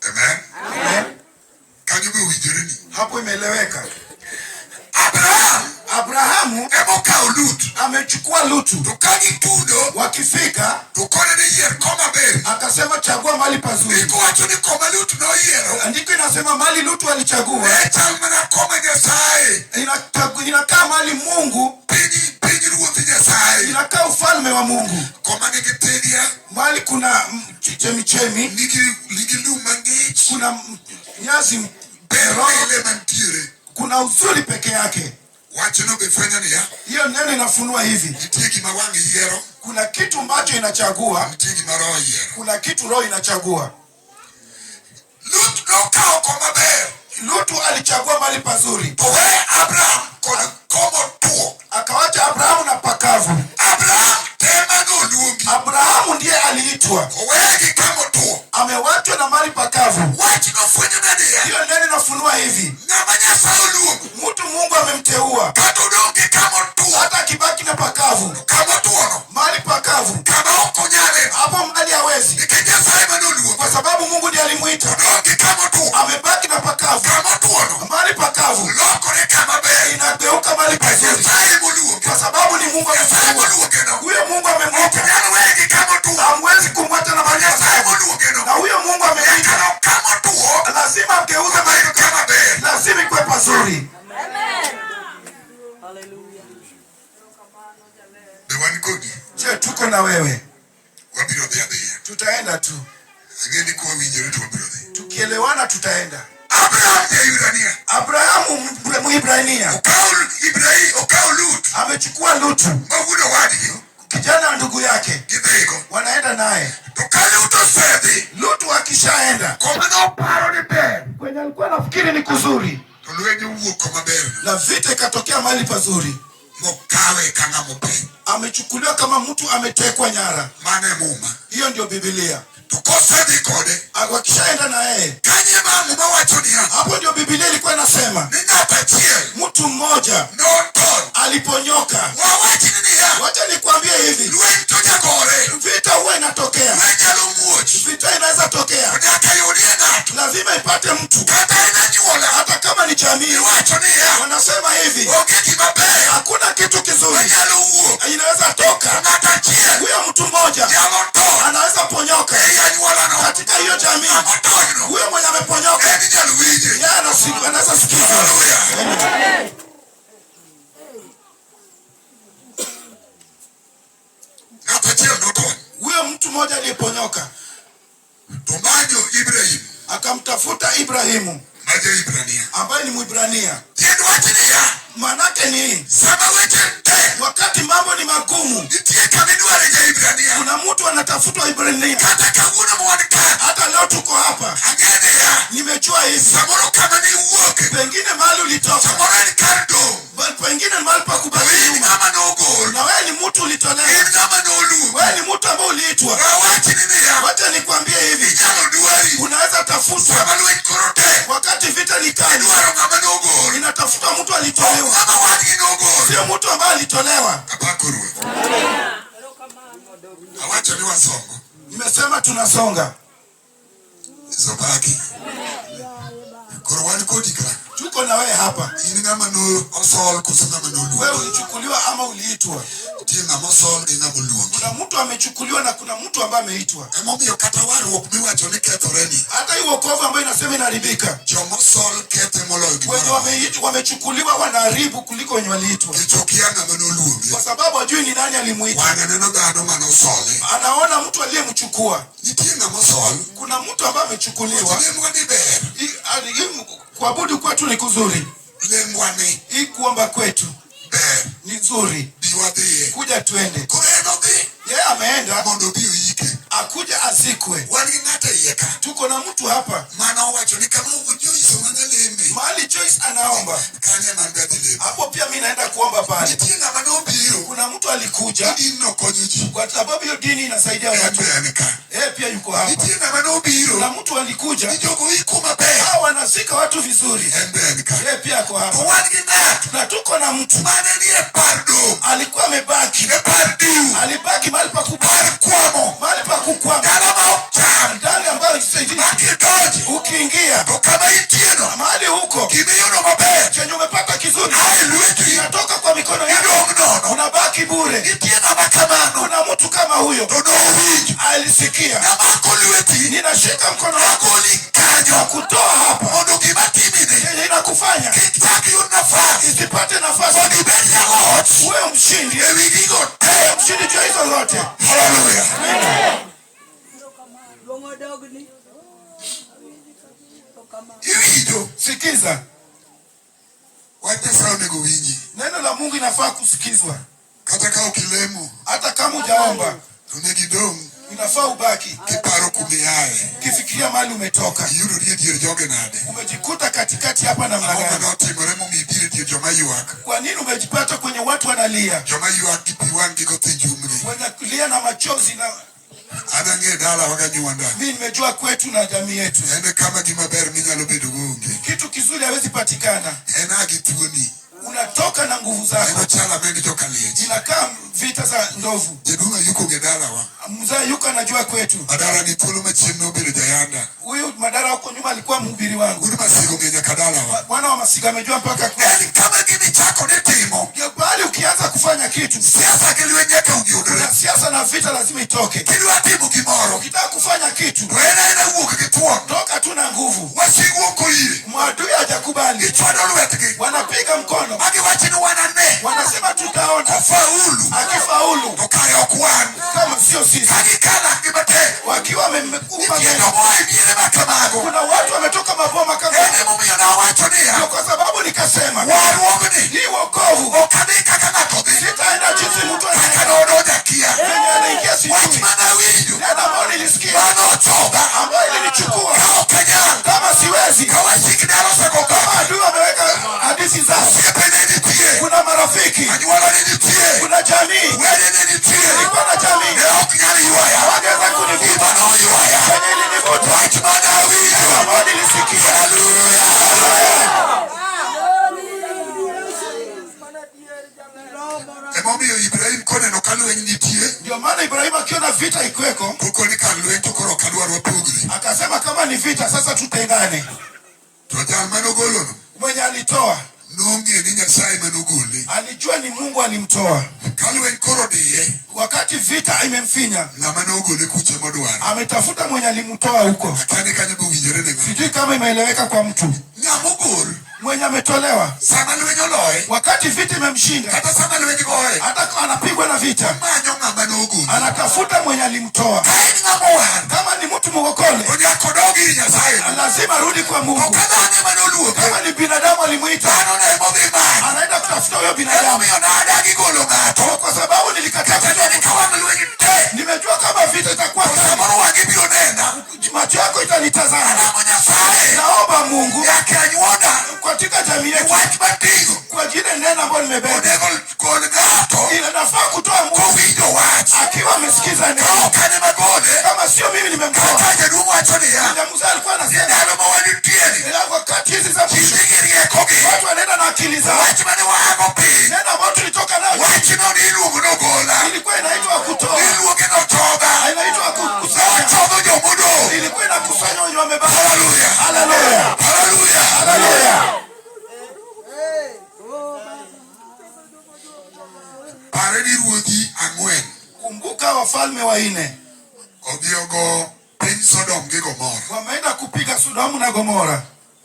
Amen. Amen. Hapo imeeleweka. Abrahamu amechukua Lutu. Wakifika akasema chagua mahali pazuri. Andiko inasema mahali Lutu alichagua inakaa mahali Mungu, inakaa ufalme wa Mungu. Mahali kuna chemichemi, kuna nyasi, kuna uzuri peke yake. Hiyo neno inafunua hivi. Kuna kitu ambacho inachagua, kuna kitu roho inachagua. Lutu alichagua mahali pazuri. Akawacha Abrahamu na pakavu. Abrahamu ndiye aliitwa, amewachwa na mahali pakavu. Hiyo neno inafunua hivi. Mtu Mungu amemteua, hata kibaki na pakavu, mahali pakavu, hapo mahali hawezi, kwa sababu Mungu ndiye alimuita. Amebaki na pakavu, mahali pakavu inageuka mahali pazuri, kwa sababu ni Mungu amemuita. Huyo Mungu amemuita, hamwezi kumwacha na mahali pakavu. Na huyo Mungu amemuita, lazima ageuze mahali pakavu, lazima ikuwe pazuri. Je, tuko na wewe? Tutaenda tu. Tukielewana tutaenda. Abrahamu Mwibrania amechukua Lutu, kijana ndugu yake, wanaenda naye. Lutu akishaenda kwenye alikuwa anafikiri wanafikiri ni kuzuri, na vita ikatokea mahali pazuri, amechukuliwa kama mtu ametekwa nyara. Hiyo ndio Biblia. Wakishaenda na yeye, hapo ndio Biblia ilikuwa inasema mtu mmoja aliponyoka. Wacha nikwambie hivi, vita huwa inatokea, vita inaweza tokea, lazima ipate mtu, hata kama ni jamii. Wanasema hivi, hakuna kitu kizuri inaweza toka. Huyo mtu mmoja anaweza ponyoka katika hiyo jamii. Huyo mwenye ameponyoka yeye anaweza sikiza. Huyo mtu mmoja aliyeponyoka akamtafuta Ibrahimu ambaye ni Mwibrania. Manake ni wakati mambo ni magumu, kuna mtu anatafutwa Ibrania. Hata leo tuko hapa, nimejua hivi, pengine mahali ulitoka, pengine mahali pa kubaki nyuma, na wewe ni mtu ulitolewa, wewe ni mtu ambaye uliitwa. Wacha nikwambie hivi, unaweza tafutwa wakati vita ni kali, inatafuta mtu alitolewa, sio mtu ambaye alitolewa. Nimesema tunasonga. Tuko na wewe hapa. Wewe ulichukuliwa ama uliitwa? Kuna mtu amechukuliwa na kuna mtu ambaye ameitwa. Hata hiyo wokovu ambayo inasema inaharibika, wamechukuliwa wanaharibu kuliko wenye waliitwa, kwa sababu hajui ni nani alimuita. Anaona mtu aliyemchukua. Kuna mtu ambaye amechukuliwa. Kuabudu kwetu ni kuzuri, hii kuomba kwetu ni nzuri. Kuja tuende. Yeye ameenda akuja azikwe. Tuko na mtu hapa mahali Joyce anaomba, hapo pia mimi naenda kuomba pale. Kuna mtu alikuja kwa sababu hiyo dini inasaidia watu. Pia yuko hapa. Kuna mtu alikuja, hao wanazika watu vizuri. Pia ako hapa. Na tuko na mtu alikuwa amebaki, alibaki mahali pa kukwamo, mahali pa kukwamo, ndani ambayo ukiingia mahali huko chenye umepata kizuri inatoka kwa mikono yako, unabaki bure. Kuna mtu kama huyo alisikia, ninashika mkono wako kutoa hapa, yenye inakufanya isipate nafasi. Wewe mshindi, mshindi jua hizo zote. Haleluya. Sikiza. Neno la Mungu inafaa kusikizwa. Hata kama hujaomba, inafaa ubaki kifikiria mahali umetoka. Umejikuta katikati hapa na mlangani. Kwa nini umejipata kwenye watu wanalia? Wanalia na machozi na mimi nimejua kwetu na jamii yetu, kitu kizuri hawezi patikana. Unatoka na nguvu zako, inakaa vita za ndovu. Mzee yuko anajua kwetu. Huyu Madara huko nyuma alikuwa mhubiri wangu. Bwana wa Masiga amejua mpaka kwa. Bali ukianza kufanya kitu, siasa na vita lazima itoke. Ukitaka kufanya kitu, toka tu na nguvu. Mwadui hajakubali, wanapiga mkono, wanasema tutaona. Akifaulu kama sio sisi, wakiwa wamekufa. Kuna watu wametoka maboma kama kwa sababu nikasema hii wokovu sitaenda jinsi mtu anaingia sijui. Nena ambao nilisikia ambayo ilinichukua kama siwezi nisikie. Ibrahim kone no kalu nitie. Ndio maana Ibrahim akiona vita ikweko, huko ni kalu to koro kalu arwapugri. akasema kama ni vita sasa tutengane. Toja manogolo no. Mwenye alitoa Nonge ni Nyasaye manogole. alijua ni Mungu alimtoa. Kalu koro diye. Wakati vita imemfinya, na manogole kuche modwara. ametafuta mwenye alimtoa huko. Akane kanyabu winjere ne. Sijui kama imeeleweka kwa mtu. Nyamugol Mwenye ametolewa sama lwenyo loe. wakati vita imemshinda, Kata sama lwenyo goe. hata anapigwa na vita, Manyo ngama nogole. anatafuta mwenye alimtoa. Kaini ngamoa. Kama ni mtu mgokole, Onya kodogi Nyasaye. lazima rudi kwa Mungu. Okadane manoluo. Kama ni binadamu alimuita, Anone mobima. anaenda kutafuta huyo binadamu. Adagi golo ngato. Kwa sababu nilikataza, nimejua kama vita itakuwa macho yako itanitazama. Naomba Mungu katika jamii yetu, kwa jina neno ambalo nimebeba, ila nafaa kutoa Mungu akiwa amesikiza neno. Kama sio mimi nimemtoa. Mungu alikuwa anasema wakati hizi za mwisho watu wanaenda na akili zao. Neno ambalo tulitoka nayo ilikuwa inaitwa kutoa, inaitwa kukusanya, ilikuwa inakusanya wenye wamebaki. Haleluya, haleluya, haleluya, haleluya. Paredi ruodhi ang'wen. Kumbuka wafalme wanne Obiogo piny Sodom gi Gomora. wameenda kupiga Sodomu na Gomora.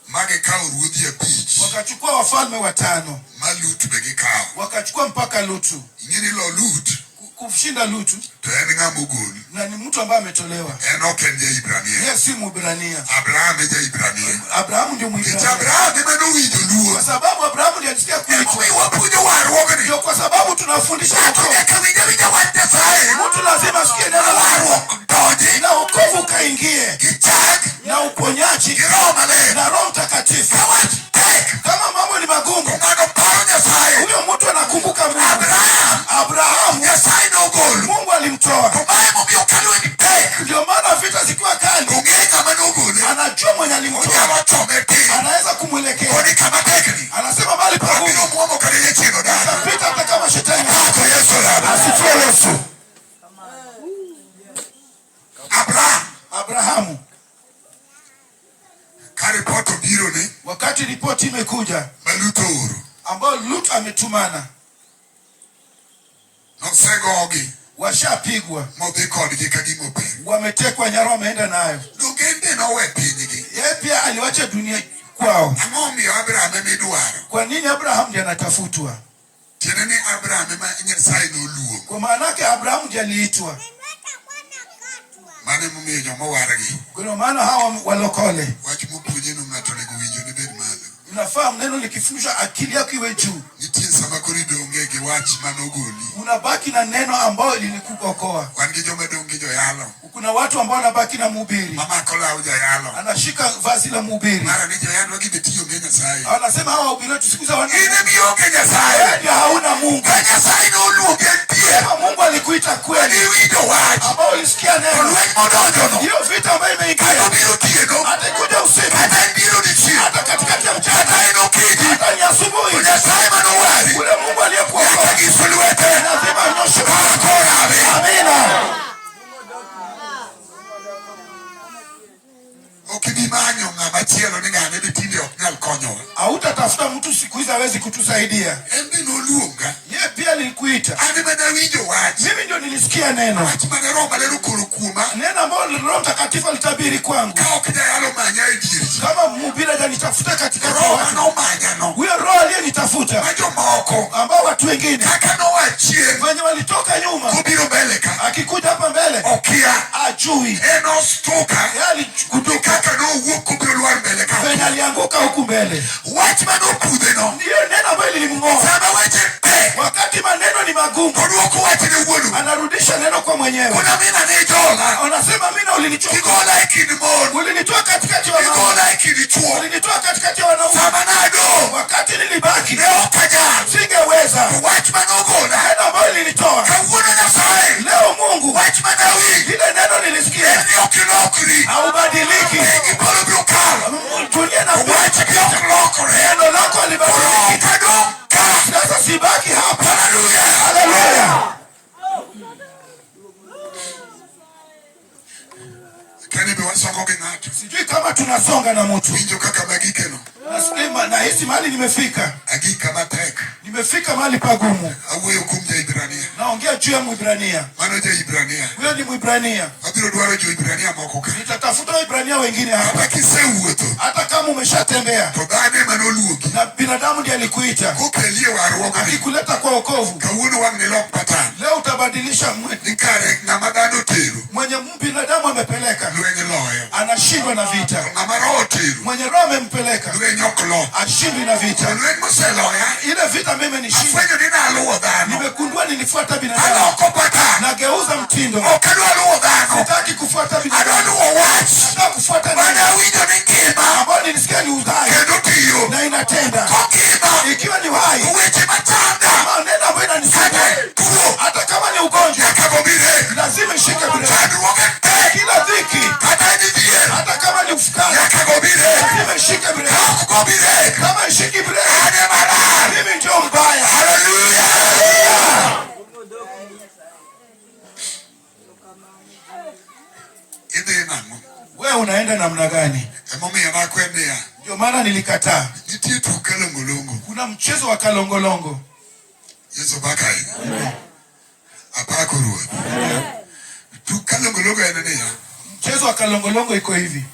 Mage kao ruodhi abich. Wakachukua wafalme 5. Ma Lut be gikao. Wakachukua mpaka Lutu. Ingini lo Lut. Kushinda Lutu. To en ng'ama ogol. Na ni mtu ambaye ametolewa. En ok en ja-Ibrania. Yeye si Mwibrania. Abraham e ja-Ibrania. Abrahamu ndio Mwibrania. Abraham ema nowinjo luo. Kwa sababu Abrahamu ndiye alisikia kuitwa. Wapuonjo warruokni. Ndio kwa sababu tunafundisha wokovu. Nyaka wach Nyasaye. Mtu lazima asikie neno la Warruok donji. na wokovu ukaingie. Gichak. Na uponyaji. Roho Maler. Na Roho Mtakatifu. Kawach tek. Kama mambo ni magumu, Ng'ano paro Nyasaye. huyo mtu anakumbuka Mungu. Abrahamu Nyasaye nogol. Mungu alimtoa. Omaye momiyo kalu en tek. Ndio maana vita zikiwa kali, Ong'e ng'ama nogole. anajua mwenye alimtoa. Onyalo chome tin. Anaweza kumwelekea. Koni kama tekni. Anasema mali pa Mungu. Abiro muomo kade yechieno dada. Pita hata kama shetani. Ako Yesu dada. Asifiwe Yesu. Abrahamu. Ka ripot obiro ne. Wakati ripoti imekuja ma Lut ooro. ambao Lut ametumana, Nosegogi. washapigwa, Modhi kodgi ka gimober. wametekwa nyara, wameenda nayo. Lugende nowe pinygi. Yeye pia aliwacha dunia kwao. Ang'o omiyo Abraham ema idwaro? Kwa nini Abrahamu ndiye anatafutwa? Tiende ni Abraham ema Nyasaye noluongo. Kwa maana yake Abrahamu ndiye aliitwa. Mano emomiyo joma wargi. Kwa maana hawa walokole, Wach mopuonje no ng'ato onego winjo ni bed malo. unafaa neno likifundishwa akili yako iwe juu. Nitie sama koro idonge gi wach manogoli. Unabaki na neno ambalo lilikuokoa. Wan gi joma dong' gi joyalo. Kuna watu ambao wanabaki na mhubiri. Mamako law joyalo. Anashika vazi la mhubiri. Mara ni joyalo gi betiyo gi Nyasaye. Anasema hawa wahubiri wetu siku za wana. Ine mionge Nyasaye. Ndio hauna Mungu. Ka Nyasaye noluonge pia. Kama Mungu alikuita kweli, Iwinjo wach. ambao ulisikia neno, Lweny modonjono. hiyo vita ambayo imeingia, Kata biro tieno. hata kuja usiku, Kata en biro dichiel. hata katikati ya mchana, Kata en okinyi. hata ni asubuhi, Nyasaye manowari. ule Mungu aliyekuokoa Nyaka giso lwete. lazima anyoshe mkono. Korabe. Amina. Ok ibi manyo ng'ama chielo ni ng'ane be tinde ok nyal konyowa. Hautatafuta mtu siku hizi hawezi kutusaidia. En be noluonga. Yeye pia alikuita. An ema nawinjo wach. Mimi ndio nilisikia neno. Wach mane Roho Maler okoro kuoma. Neno ambalo Roho Mtakatifu alitabiri kwangu. Ka ok jayalo manya e dier ji. Kama mhubiri hajanitafuta katikati ya Roho watu, manomanya no. huyo Roho aliyenitafuta, Ma jomoko. ambao watu wengine Kaka nowachien. wenye walitoka nyuma, Kobiro mbele ka. akikuja hapa mbele Okia. ajui. En ostuka. Yeye alikuduka Kaka nowuok kobiro lwar mbele ka. venye alianguka huku mbele. Wach manopudhe no. Ndiyo neno ambayo lilimng'oa. Sama weche pek. Wakati maneno ni magumu, Toduoko wach ne wuonu. anarudisha neno kwa mwenyewe. Kuna mina ne joga. Anasema mimi na ulinichoka, Kigola e kind mon. ulinitoa katikati ya wanaume, Kigola e kind chuo. ulinitoa katikati ya wanaume. Sama nado. Wakati nilibaki Ne ok anyal. singeweza. Wach manogola. Neno ambayo lilinitoa Kawuono Nyasaye. leo Mungu Mungu. Ile neno nilisikia haubadiliki. Tulia na neno lako halibadiliki. Sasa sibaki hapa. Haleluya. Sijui kama tunasonga na mtu. Na hisi mahali nimefika. Nimefika mahali pagumu. Naongea juu ya Mwibrania. Huyo ni Mwibrania. Nitatafuta Waibrania wengine hapa. Hata kama umeshatembea. Na binadamu ndiye alikuita. Akikuleta kwa wokovu. Leo utabadilisha mwenye binadamu amepeleka. Anashindwa na vita. Mwenye roho amempeleka. Ashindwi na vita. Ile vita mimi nishinda. Nimekundua nilifuata binadamu. Nageuza mtindo. Sitaki kufuata binadamu. Nataka kufuata nini? Ambao nilisikia ni udhai. Na inatenda. Ikiwa ni uhai. Nenda ambayo inanisaidia. Hata kama ni ugonjwa. Lazima ishike bure. Kila dhiki. Hata kama ni ufukara. Lazima ishike bure. Kama ishike bure. Mimi ndio mbaya. Haleluya. Wewe unaenda namna gani? Ndio maana nilikataa. Kuna mchezo wa kalongolongo. Yesu bakai. Apakurua. Tu kalongolongo ya mchezo wa kalongolongo iko hivi.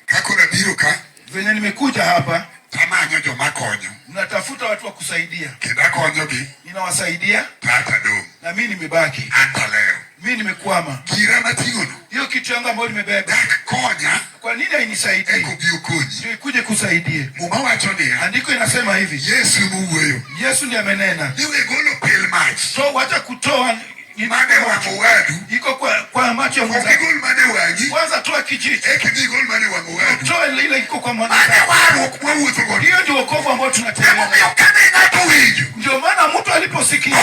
Kakuna biruka. Venye nimekuja hapa. Tamanyo jo makonyo. Mnatafuta watu wa kusaidia. Kida konyo bi. Ninawasaidia. Tata do. Na mimi nimebaki. Anta leo. Mimi nimekwama. Kira matigono. Hiyo kitu yangu ambayo nimebeba. Konya. Kwa nini hainisaidii? Eko biokonyi. Ndio ikuje kusaidie. Muma wachonia. Andiko inasema hivi. Yesu muweyo. Yesu ndiye amenena. Niwe golo pilmach. So wacha kutoa Mane wa mwadu. Iko kwa macho ya mwenzako. Ukigol mane wanyi. Kwanza toa kijiti. Ekigol mane wa mwadu. Toa ile iko kwa mwenzako. Mane wadu kwa wuto kwa. Hiyo ndio wokovu ambao tunatembea. Ndio maana mtu aliposikia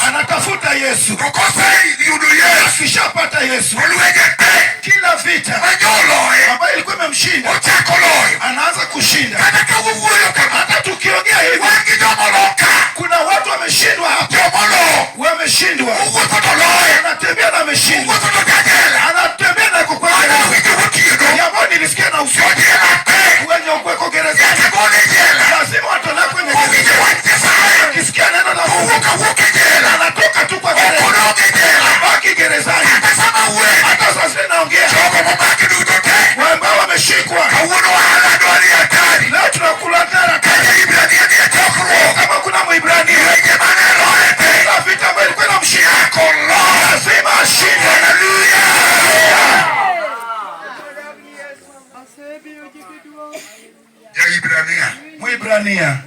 anatafuta Yesu. Akishapata Yesu. Kila vita ambayo ilikuwa imemshinda anaanza kushinda. Hata tukiongea hivi kuna watu wameshindwa hapa. Wameshindwa. Anatembea na ameshindwa. Anatembea na kukwenda. Yabo nilisikia na usoni. Wenye ukweko gerezani. Lazima watolewe kwenye gerezani. Akisikia neno la Mungu anatoka tu kwa gerezani. Baki gerezani. Hata sasa naongea. Wambao wameshikwa. Leo tunakula tara. Kama kuna Mwibrania. Kuna vita ambayo ilikuwa inamshinda. Lazima ashinde. Haleluya. Mwibrania.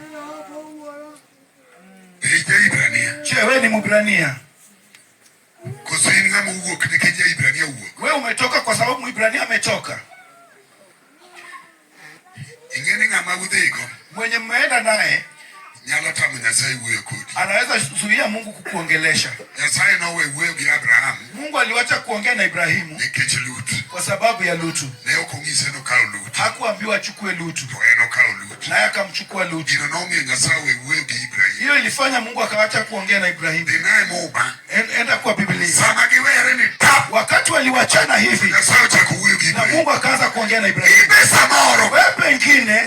Je, wewe ni Mwibrania? Wewe umetoka kwa sababu Mwibrania ametoka. Mwenye mmeenda naye anaweza zuia Mungu kukuongelesha. Mungu aliwacha kuongea na Ibrahimu kwa sababu ya Lutu. Hakuambiwa achukue Lutu, naye akamchukua Lutu. Hiyo ilifanya Mungu akawacha kuongea na Ibrahimu. Enda kwa Biblia. Wakati waliwachana hivi na Mungu akaanza kuongea na Ibrahimu. Wewe pengine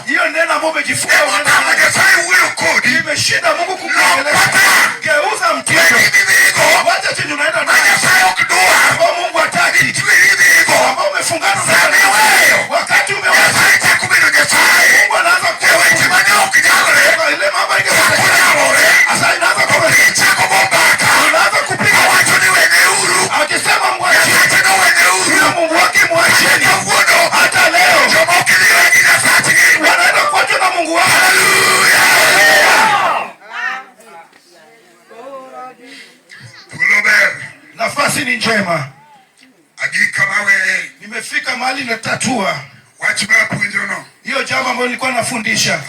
hiyo neno ambalo umejifunza imeshinda Mungu kukuongelesha. Geuza mtindo. Wacha chenye unaenda nayo. Ambao Mungu hataki. Ambao umefungana nayo. Wakati umewacha Mungu anaanza kukuongelesha. Ile mambo ingefanya. Asa inaanza kukuongelesha. Unaanza kupiga watu ni wenye huru. Akisema mwacheni. Huyo Mungu wake mwacheni. Hata leo. Wanaenda kuachwa na Mungu wao. Nafasi ni njema. Nimefika mahali natatua. Hiyo jambo ambalo nilikuwa nafundisha.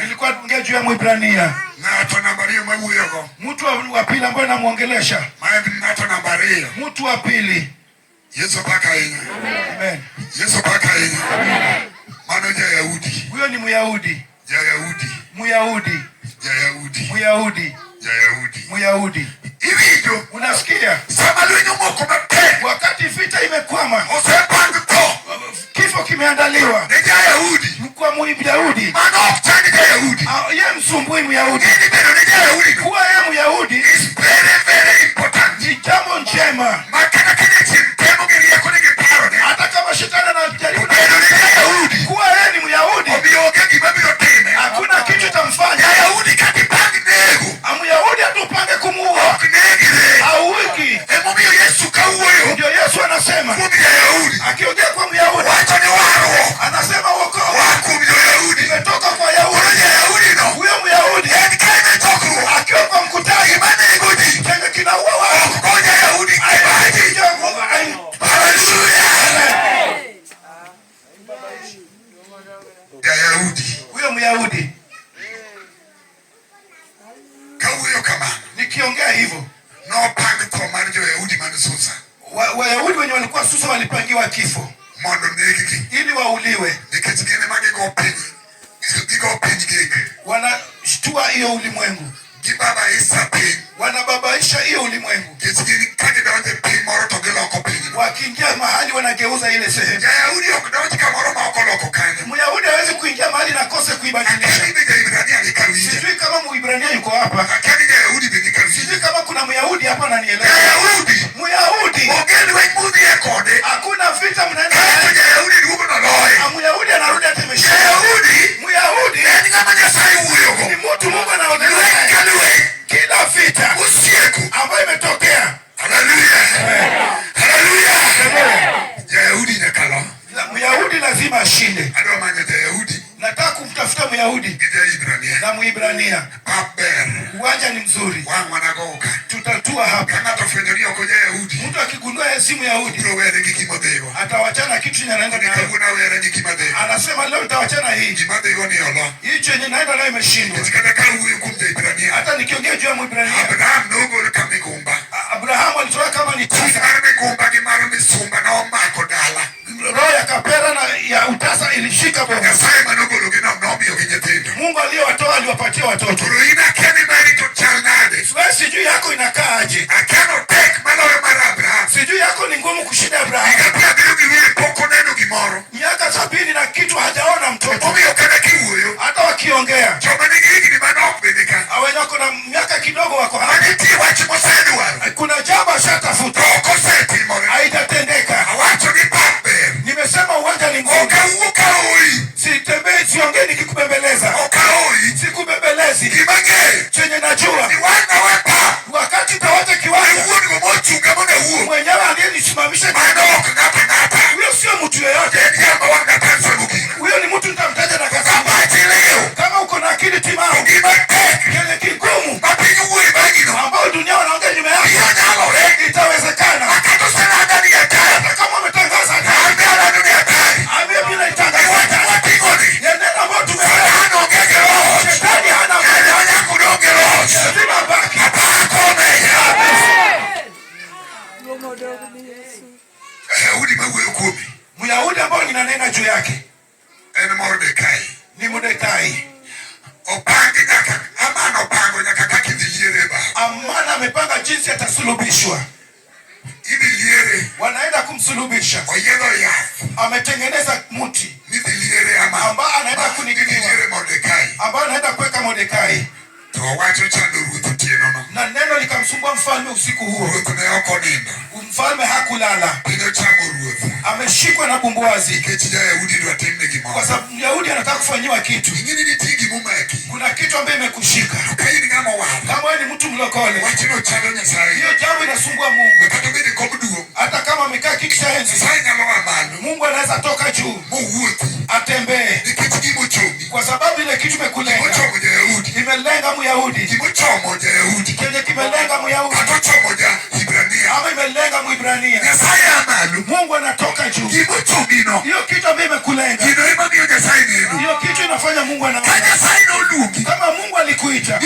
Nilikuwa naongea juu ya Mwibrania. Ng'ato namba 2 mawuoyogo. Mtu wa pili ambaye namuongelesha. Ng'ato namba 2. Mtu wa pili. Yesu paka ahinya. Amen. Yesu paka ahinya. Amen. Mano Jayahudi. Huyo ni Myahudi. Jayahudi. Myahudi. Jayahudi. Myahudi. Jayahudi. Myahudi. Hivijo unasikia? Samalwenyo moko mapema. Wakati vita imekwama. Osepangto. Kifo kimeandaliwa. Ni Jayahudi. Kwa Myahudi. Mano tani Jayahudi. Yeye msumbui Myahudi. Ni bero ni Jayahudi. Kuwa yeye Myahudi is very very important. Ni jambo njema. Makana kile chintemo kilia kwenye kiparo ne. Hata kama shetani anajaribu bero ni Jayahudi. Kuwa yeye ni Myahudi. Obioge kibabiro teme. Hakuna kitu tamfanya. Jayahudi katipangi nego. Myahudi atupange kumuua. Kinegire. Hauwiki. Emomio Yesu kauyo. Ndio Yesu anasema. Kumi Jayahudi. Akiongea kwa Myahudi. Wacha ni waro. Anasema wokovu. Wakumi Jayahudi. Imetoka kwa Yahudi. Jayahudi no. Huyo Myahudi. Kaime toku. Akiwa kwa mkutano. Imani ngudi. Chenye kinaua watu. Kwa Jayahudi. Aibaji. Hallelujah. Jayahudi. Huyo Myahudi. Kauyo kama. Nikiongea hivyo. No pangi kwa marjo Yahudi manisusa. Wayahudi wenye walikuwa Susa walipangiwa kifo. Mondo negiki. Ili wauliwe. Nikachigene mage go penyi. Gigo penyi gege. Wanashtua hiyo ulimwengu. Gibaba isa penyi. Wanababaisha hiyo ulimwengu. Kichigene kage daonje penyi moro togeloko penyi. Wakiingia mahali wanageuza ile sehemu. Jayahudi okudonji kamoro maokoloko kane. Myahudi hawezi kuingia mahali na kose kuibadilisha. Sijui kama Mwibrania yuko hapa. Sijui kama kuna Myahudi hapa ananielewa. Myahudi. Hakuna vita mnaenda. Myahudi anarudi atemesha. Myahudi. Ni mtu Mungu anaongelea. Kila vita ambayo imetokea. Hallelujah. Hallelujah. Jayahudi nyakalo. Myahudi lazima ashinde. Jayahudi. Nataka kumtafuta Myahudi na Mwibrania. Uwanja ni mzuri. Tutatua hapa. Mtu akigundua yeye si Myahudi atawachana kitu chenye anaenda nayo. Anasema leo nitawachana hii. Hii chenye naenda nayo imeshindwa. Hata nikiongea juu ya Mwibrania. Abrahamu alitoka kama ni tisa. Roho ya kapera na ya utasa ilishika Mungu. Mungu aliyowatoa aliwapatia watoto. Sijui yako inakaa aje. Sijui yako ni ngumu kushinda Abrahamu. Miaka 70 na kitu hajaona mtoto. Hata wakiongea. Wenye wako na miaka kidogo wako hapa. Kuna jambo shatafuta. Haijatendeka. Nimesema uwanja ni mzuri. Sitembei siongei nikikubembeleza. Sikubembelezi. Chenye najua. Wakati tawaje kiwanja. Mwenyewe aliyenisimamisha. Huyo sio mtu yeyote. Huyo ni mtu nitamtaja na kasamba. Kama uko na akili timamu. Kile kigumu. Ambao dunia wanaongea nyuma yako. Itawezekana. Hata kama umetangaza. Amia bila itangaza. Yenena ambao tumefanya. Shetani hana mbele. Lazima baki. Myahudi ambao ninanena juu yake. Ni Mordekai. Amana amepanga jinsi atasulubishwa. Wanaenda kumsulubisha. Ametengeneza mti ambao anaenda kunikiliwa, ambao anaenda kuweka Mordekai. Na neno likamsumbua mfalme usiku huo. Mfalme hakulala. Ameshikwa na bumbuazi. Kwa sababu Myahudi anataka kufanyiwa kitu. Kuna kitu ambaye imekushika. Kama wewe ni mtu mlokole. Hiyo jambo inasumbua Mungu. Hata kama amekaa kiti cha enzi. Mungu anaweza toka juu. Atembee. Kwa sababu ile kitu imekulenga. Imelenga Myahudi. Kenye kimelenga Myahudi. Ama imelenga Mwibrania. Mungu anatoka juu. Hiyo kitu ambayo imekulenga. Hiyo kitu inafanya Mungu anaona. Kama Mungu alikuita.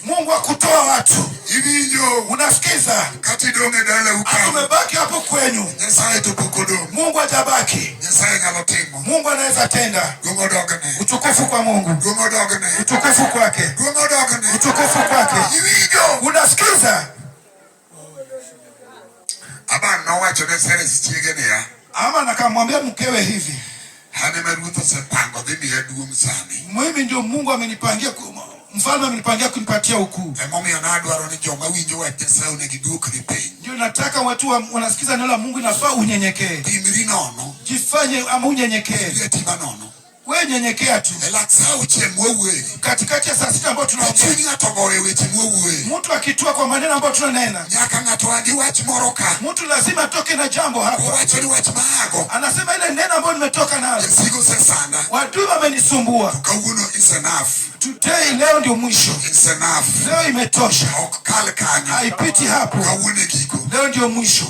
Mungu akutoa watu. Unasikiza? Umebaki hapo kwenyu. Mungu hajabaki. Mungu anaweza tenda. Utukufu kwa Mungu. Utukufu kwake. Utukufu kwake. Unasikiza? Ama nakamwambia mkewe hivi. Mimi ndio Mungu amenipangia, mfalme amenipangia kunipatia ukuu. Ndio nataka watu wanasikiza neno la Mungu, inafaa unyenyekee. Jifanye ama unyenyekee. Wewe nyenyekea tu. Katikati ya saa sita ambayo tunaongea, mtu akitua kwa maneno ambayo tunanena, mtu lazima atoke na jambo hapo. Anasema ile neno ambayo nimetoka nalo, watu wamenisumbua. Today, leo ndio mwisho. Leo imetosha. Haipiti hapo. Leo ndio mwisho.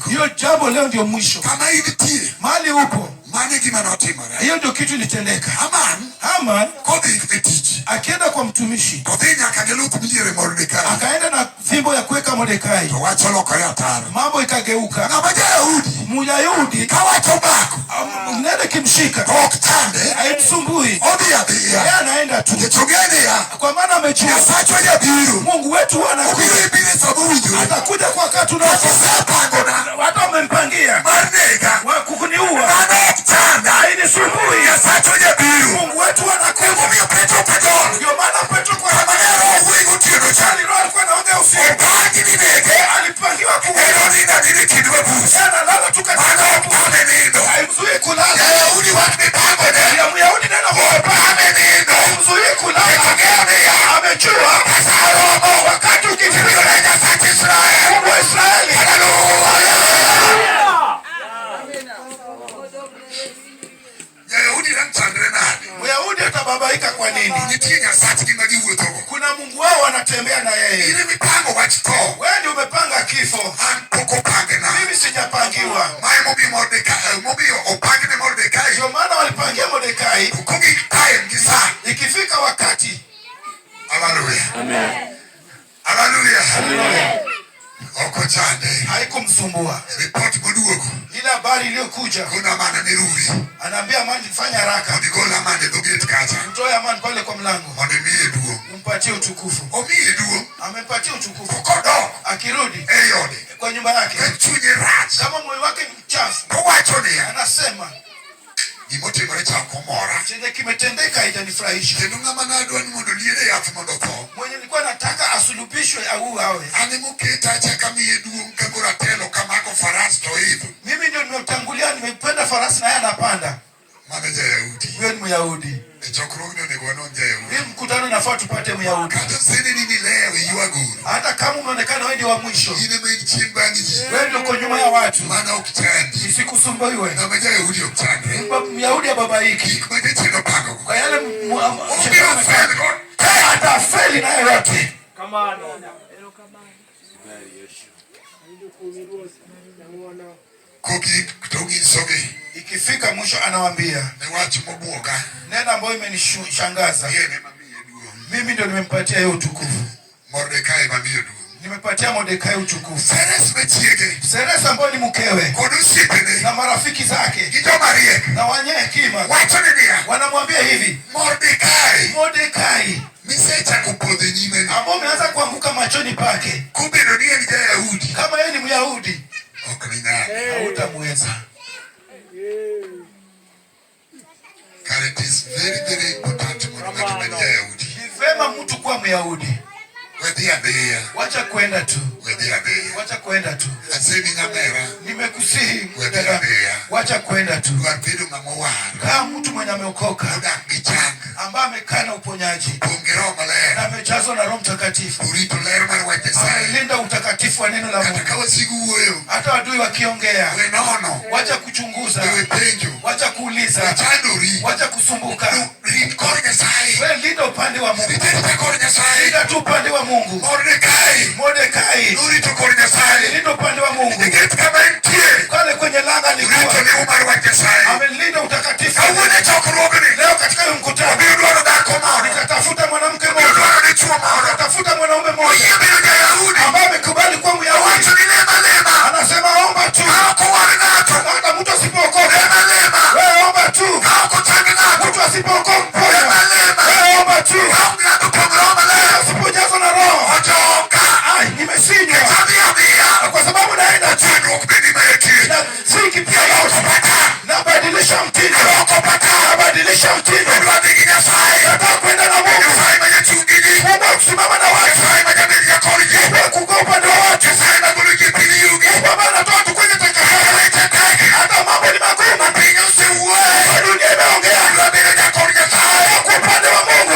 Hiyo jambo leo ndio mwisho. Mahali upo, hiyo ndio kitu ilitendeka. Haman akienda kwa mtumishi, akaenda na fimbo ya kuweka Mordekai. Mambo ikageuka. Myahudi nenda kimshika, haimsumbui. Yeye anaenda tu, kwa maana amejua Mungu wetu atakuja kwa wakati unaofaa. Watu wamempangia kukuniua, hainisumbui. Mungu wetu anakuja. Ndio maana Petro kwa alikuwa anaongea usiku. Alipangiwa sana lala tu katika hapo. Haimzuii kulala. Ya Myahudi neno moja. Haimzuii kulala. Amejua wakati ukifika Mungu wa Israeli. Myahudi atababaika kwa nini? Kuna Mungu wao anatembea na yeye. Wewe ndio umepanga kifo. Mimi sijapangiwa. Ndio maana walipangia Mordekai. Ikifika wakati. Hallelujah. Amen. Hallelujah. Haikumsumbua. Ile habari iliyokuja, anaambia Amani, fanya haraka. Mtoe Amani pale kwa mlango. Umpatie utukufu. Amempatia utukufu. Akirudi kwa nyumba yake, kama moyo wake ni mchafu, anasema chenye kimetendeka haijanifurahisha. Mwenye nilikuwa nataka asulubishwe au awe. Mimi ndio nimeutangulia, nimependa farasi na yeye anapanda. Wewe ni Myahudi. Hii mkutano inafaa tupate Myahudi. Hata kama umeonekana wewe ndio wa mwisho, wewe ndio uko nyuma ya watu, isikusumbue. Myahudi ya baba hiki kwa yale hata feli na yote. Ikifika mwisho anawaambia neno ambayo imenishangaza. Mimi ndio nimempatia yeye utukufu. Nimepatia Mordekai utukufu. Seres ambaye ni mkewe na marafiki zake na wenye hekima wanamwambia hivi, Mordekai ambao umeanza kuanguka machoni pake, kama yeye ni Myahudi hautamweza. It is very, very important. Ni vema mtu kuwa Myahudi. Wacha kwenda tu. Wacha kwenda tu. Nimekusihi. Wacha kwenda tu. Kama mtu mwenye ameokoka, ambaye amekaa na uponyaji, na amejazwa na Roho Mtakatifu, analinda utakatifu wa neno la Mungu. Hata adui wakiongea, wacha kuchunguza, wacha kuuliza, wacha kusumbuka. Wewe linda upande wa Mungu. Linda tu upande wa Mungu. Mordekai linda upande wa Mungu. Kale kwenye langa alikuwa amelinda utakatifu. Leo katika mkutano nitatafuta mwanamke mmoja mmoja ambaye amekubali kuwa Myahudi anasema omba tu. Hata mtu asipookoka wewe omba tu. Mtu asipookoka wewe omba tu. Asipojazwa na Roho nimesinywa kwa sababu naenda tu. Siki pia nabadilisha mtindo. Nabadilisha mtindo. Nataka kwenda na Mungu. Nataka kusimama na watu. Nataka kukaa upande wa watu. Baba anatoa tu kwenye takataka. Hata mambo ni magumu. Dunia imeongea. Kwa upande wa Mungu.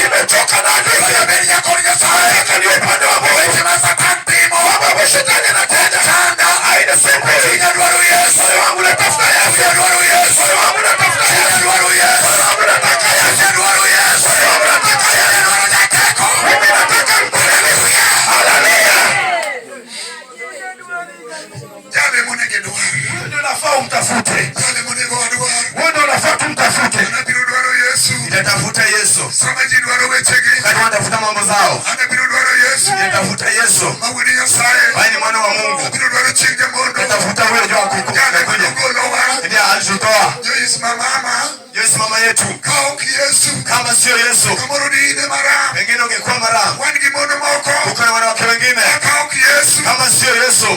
Nimechoka na adui. Nataka ni upande wa Mungu. Baba wa shetani anatenda. Haina simple. Moyo wangu natafuta Yesu. Moyo wangu natafuta Yesu. Moyo wangu nataka Yesu. Moyo wangu nataka Yesu. Mimi nataka mpelelezi. Haleluya. Wewe ndio unafaa umtafute. Wewe ndio unafaa tumtafute. Nitafuta Yesu. Kati wanatafuta mambo zao. Nitafuta Yesu. Wewe ni mwana wa Mungu. Nitafuta wewe ndio akukuja. Ndio alitoa. Yesu mama yetu. Kama sio Yesu. Pengine ungekuwa mara. Uko na wanawake wengine. Kama sio Yesu.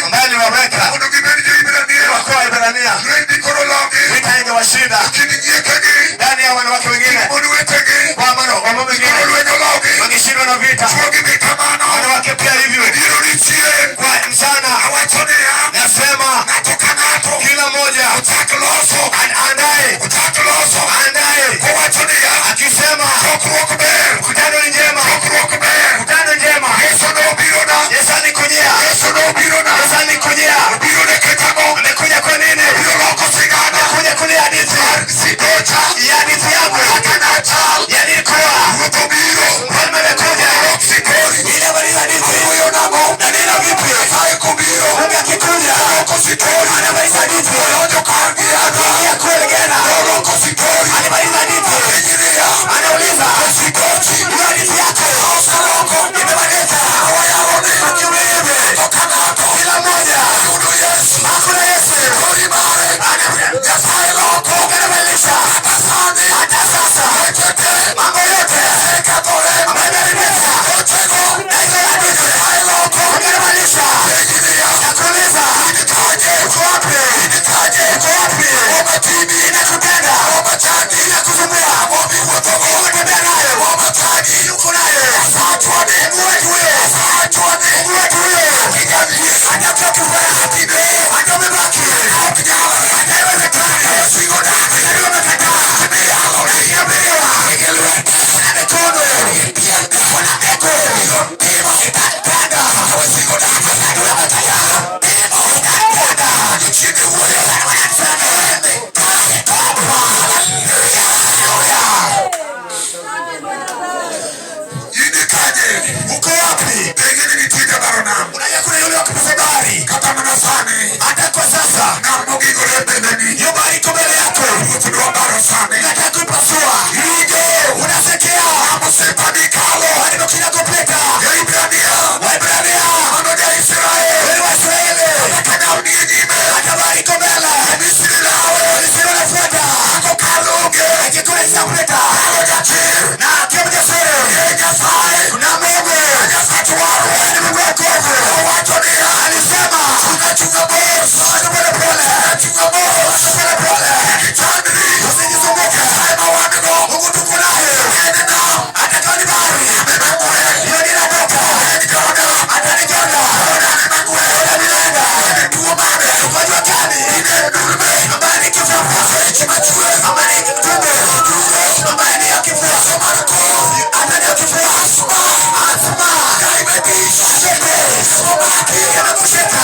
Ambaye aliwaweka. Kwa Ibrania. Vita ingewashinda. Ndani ya wanawake wengine. Kwa mambo mengine. Wakishindwa na vita. Wanawake pia hivyo. Kwa mchana. Nasema. Kila moja. Andaye. Akisema. Mkutano ni njema. Mkutano njema. Yesu alikujia. Amekuja kwa nini? Amekuja kulia hadithi. Ya hadithi yangu. Ya nilikuwa. Mfalme amekuja. Ile habari ya hadithi. Na nina vipi? Mungu akikuja. Anabadilisha hadithi. Ya kweli gena. Anabadilisha hadithi. Anauliza. Hiyo hadithi yako. Imebadilika. Kila moja. Hakuna Yesu. Anabadilisha. Hata sasa. Mambo yote. Ameharibika. Na hizo hadithi. Anabadilisha. Nakuuliza. Uko wapi? Inakupenda. Inakusumbua. Unatembea nayo. Uko nayo. Mungu wetu huyo. Anataka kufanya haki. Hata umebaki. Haiwezekani. Ndio umekataa. Unakiambiwa. Amekono. Uko wapi? Unajua kuna yule wakipiga bari. Hata kwa sasa. Hiyo bari iko mbele yako. Nataka kuipasua. Unasikia? Maneno kinakopeta. Waebrania. Wewe wa Israeli. Hata bari iko mbele. Misri wanafuata. Akikula isapeta. Na akiwa mjasiri. Kuna Mungu. Ni Mungu wa wokovu. Alisema. Unachunga boss. Pole. Usijizunguke. Mungu tuko naye. Hata kama ni bahari. Hiyo ni natoka. Hata ni jonda. Hata ni lenda. Ukajua kani. Ambaye ni kifua. Ambaye ni kitumbe. Ambaye ni ya kifua. Hata ni ya kifua. Asma. Kaimetisha. Sebe. Somaki. Yanakusheka.